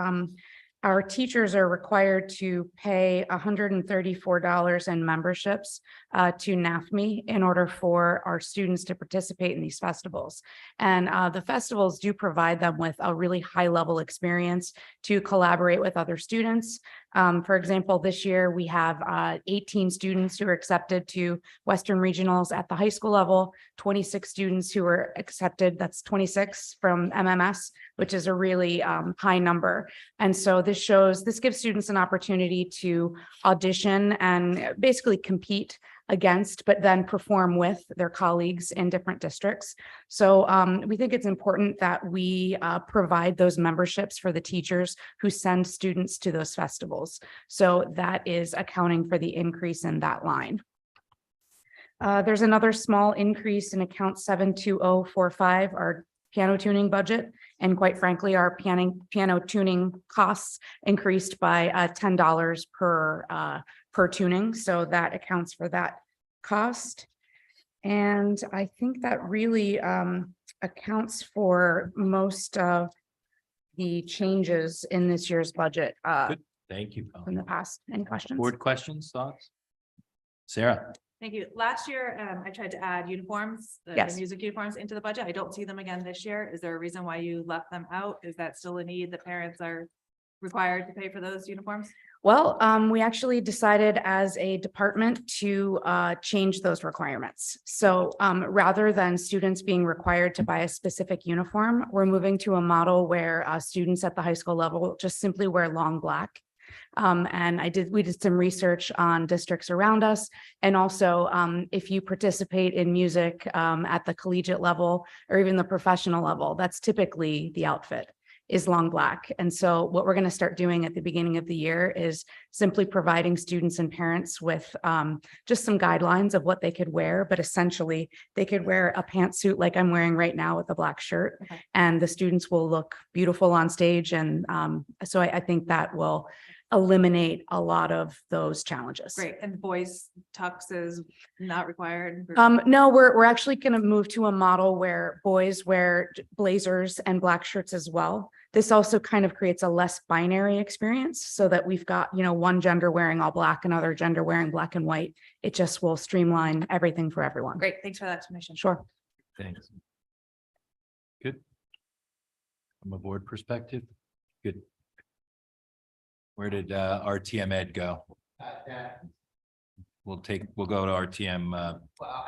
our teachers are required to pay $134 in memberships to NAFME in order for our students to participate in these festivals. And the festivals do provide them with a really high level experience to collaborate with other students. For example, this year we have 18 students who are accepted to Western Regionals at the high school level, 26 students who were accepted, that's 26 from MMS, which is a really high number. And so this gives students an opportunity to audition and basically compete against, but then perform with their colleagues in different districts. So we think it's important that we provide those memberships for the teachers who send students to those festivals. So that is accounting for the increase in that line. There's another small increase in account 72045, our piano tuning budget. And quite frankly, our piano tuning costs increased by $10 per tuning. So that accounts for that cost. And I think that really accounts for most of the changes in this year's budget Good. Thank you, in Colin. the past. Any questions? Board questions, thoughts? Sarah? Thank you. Last year, I tried to add uniforms, the Yes. music uniforms into the budget. I don't see them again this year. Is there a reason why you left them out? Is that still a need that parents are required to pay for those uniforms? Well, we actually decided as a department to change those requirements. So rather than students being required to buy a specific uniform, we're moving to a model where students at the high school level just simply wear long black. And we did some research on districts around us. And also, if you participate in music at the collegiate level or even the professional level, that's typically the outfit is long black. And so what we're going to start doing at the beginning of the year is simply providing students and parents with just some guidelines of what they could wear, but essentially they could wear a pantsuit like I'm wearing right now with a black shirt, Okay. and the students will look beautiful on stage. And so I think that will eliminate a lot of those challenges. Great. And boys tux is not required? No, we're actually going to move to a model where boys wear blazers and black shirts as well. This also kind of creates a less binary experience so that we've got, one gender wearing all black, another gender wearing black and white. It just will streamline everything for everyone. Great. Thanks for that explanation. Sure. Thanks. Good. From a board perspective, good. Where did RTM Ed go? We'll go to RTM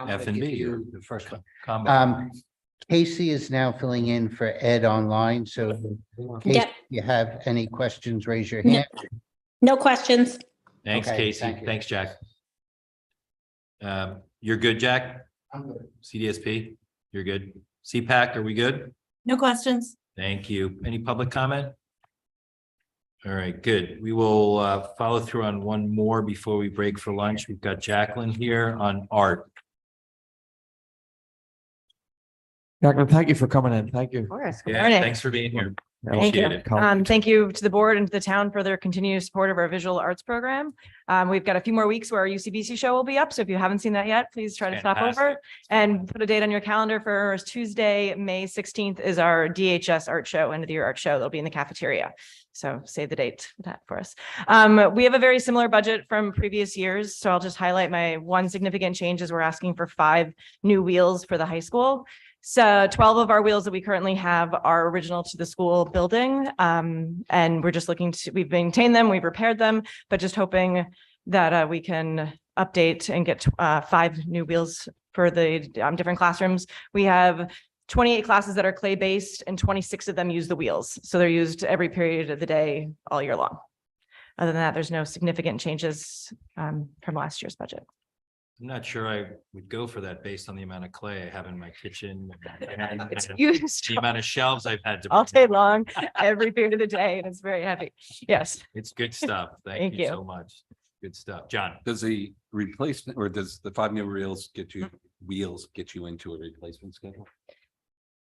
F and B. The first one. Combo. Casey is now filling in for Ed online, so in case Yeah. you have any questions, raise your hand. No questions. Thanks, Okay, Casey. thank you. Thanks, Jack. You're good, Jack? I'm good. CDSP, you're good. CPAC, are we good? No questions. Thank you. Any public comment? All right, good. We will follow through on one more before we break for lunch. We've got Jacqueline here on art. Jacqueline, thank you for coming in. Thank you. Of course. Good Yeah, morning. thanks for being here. Thank you. Thank you to the board and to the town for their continued support of our visual arts program. We've got a few more weeks where our UCBC show will be up. So if you haven't seen that yet, please try to stop over and put a date on your calendar for Tuesday, May 16th is our DHS art show, end of the year art show. That'll be in the cafeteria. So save the date for that for us. We have a very similar budget from previous years. So I'll just highlight my one significant change is we're asking for 5 new wheels for the high school. So 12 of our wheels that we currently have are original to the school building. And we're just looking to, we've maintained them, we've repaired them, but just hoping that we can update and get 5 new wheels for the different classrooms. We have 28 classes that are clay-based and 26 of them use the wheels. So they're used every period of the day, all year long. Other than that, there's no significant changes from last year's budget. I'm not sure I would go for that based on the amount of clay I have in my kitchen. And It's used the amount of shelves I've had to. all day long, every period of the day, and it's very heavy. Yes. It's good stuff. Thank Thank you you. so much. Good stuff. John. Does the replacement or does the 5 new wheels get you into a replacement schedule?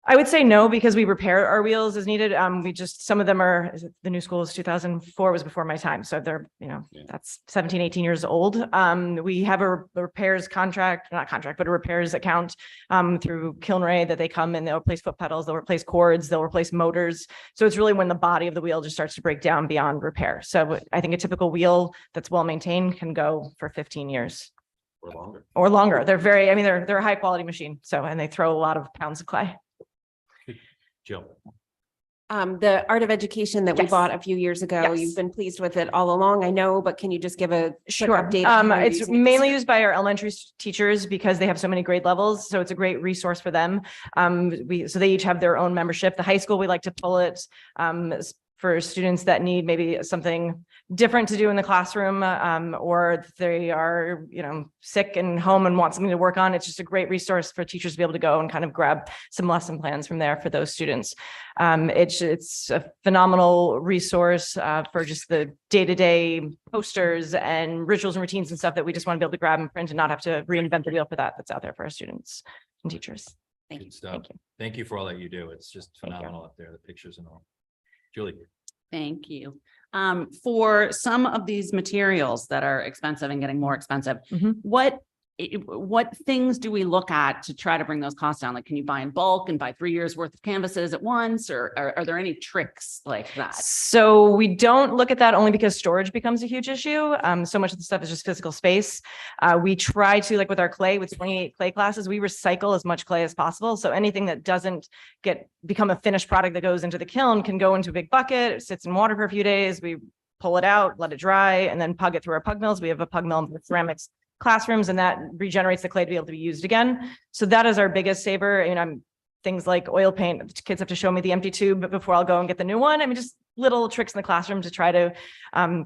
I would say no, because we repair our wheels as needed. We just, some of them are, the new school is 2004 was before my time. So they're, that's 17, 18 years old. We have a repairs contract, not contract, but a repairs account through Kilnray that they come and they'll replace foot pedals, they'll replace cords, they'll replace motors. So it's really when the body of the wheel just starts to break down beyond repair. So I think a typical wheel that's well maintained can go for 15 years. Or longer. They're very, they're a high quality machine. So, and they throw a lot of pounds of clay. Jill. The Art of Education that we Yes. bought a few years ago, Yes. you've been pleased with it all along, I know, but can you just give a quick Sure. update? on how you're It's using it? mainly used by our elementary teachers because they have so many grade levels. So it's a great resource for them. So they each have their own membership. The high school, we like to pull it for students that need maybe something different to do in the classroom, or they are, sick and home and want something to work on. It's just a great resource for teachers to be able to go and kind of grab some lesson plans from there for those students. It's a phenomenal resource for just the day-to-day posters and rituals and routines and stuff that we just want to be able to grab and print and not have to reinvent the wheel for that. That's out there for our students and teachers. Thank you. Good stuff. Thank you for all that you do. It's just phenomenal up there, the pictures and all. Julie. Thank you. For some of these materials that are expensive and getting more expensive, what things do we look at to try to bring those costs down? Like, can you buy in bulk and buy 3 years worth of canvases at once, or are there any tricks like that? So we don't look at that only because storage becomes a huge issue. So much of the stuff is just physical space. We try to, like with our clay, with 28 clay classes, we recycle as much clay as possible. So anything that doesn't become a finished product that goes into the kiln can go into a big bucket. It sits in water for a few days. We pull it out, let it dry, and then pug it through our pug mills. We have a pug mill with ceramics classrooms, and that regenerates the clay to be able to be used again. So that is our biggest saver. Things like oil paint, the kids have to show me the empty tube before I'll go and get the new one. Just little tricks in the classroom to try to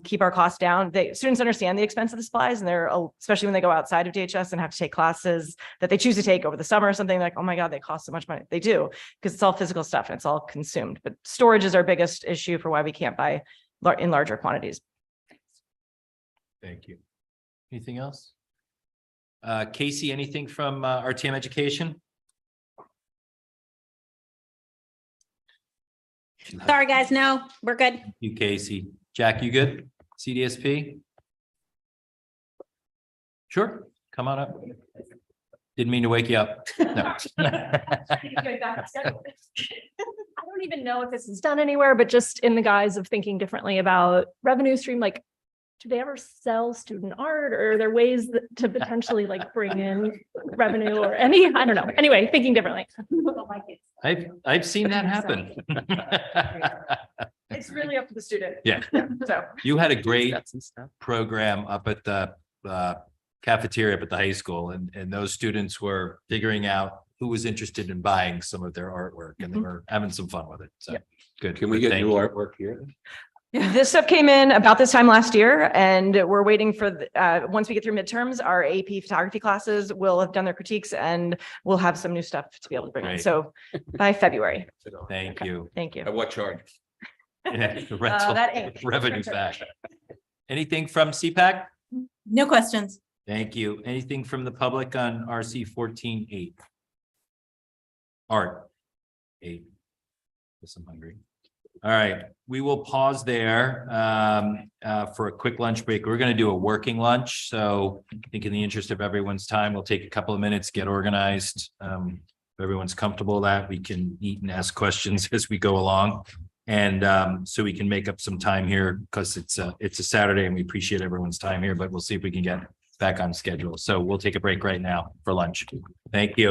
keep our costs down. Students understand the expense of the supplies, and especially when they go outside of DHS and have to take classes that they choose to take over the summer or something, like, oh my God, they cost so much money. They do, because it's all physical stuff and it's all consumed. But storage is our biggest issue for why we can't buy in larger quantities. Thank you. Anything else? Casey, anything from RTM Education? Sorry, guys. No, we're good. Thank you, Casey. Jack, you good? CDSP? Sure, come on up. Didn't mean to wake you up. No. I don't even know if this is done anywhere, but just in the guise of thinking differently about revenue stream, like, do they ever sell student art, or are there ways to potentially bring in revenue or I don't know. Anyway, thinking differently. I've seen that happen. It's really up to the student. Yeah. So You had a great program up at the cafeteria up at the high school, and those students were figuring out who was interested in buying some of their artwork, and they were having some fun with it. So good. Can we Good, get thank new you. artwork here? this stuff came in about this time last year, and we're waiting for once we get through midterms, our AP photography classes will have done their critiques, and we'll have some new stuff to be able to bring in. Great. So by February. Thank you. Thank you. At what charge? Yeah, the rental that ain't- revenues back. Anything from CPAC? No questions. Thank you. Anything from the public on RC 14-8? Art 8. Guess I'm hungry. All right, we will pause there for a quick lunch break. We're going to do a working lunch. So I think in the interest of everyone's time, we'll take a couple of minutes, get organized. If everyone's comfortable with that, we can eat and ask questions as we go along. And so we can make up some time here because it's a Saturday and we appreciate everyone's time here, but we'll see if we can get back on schedule. So we'll take a break right now for lunch. Thank you.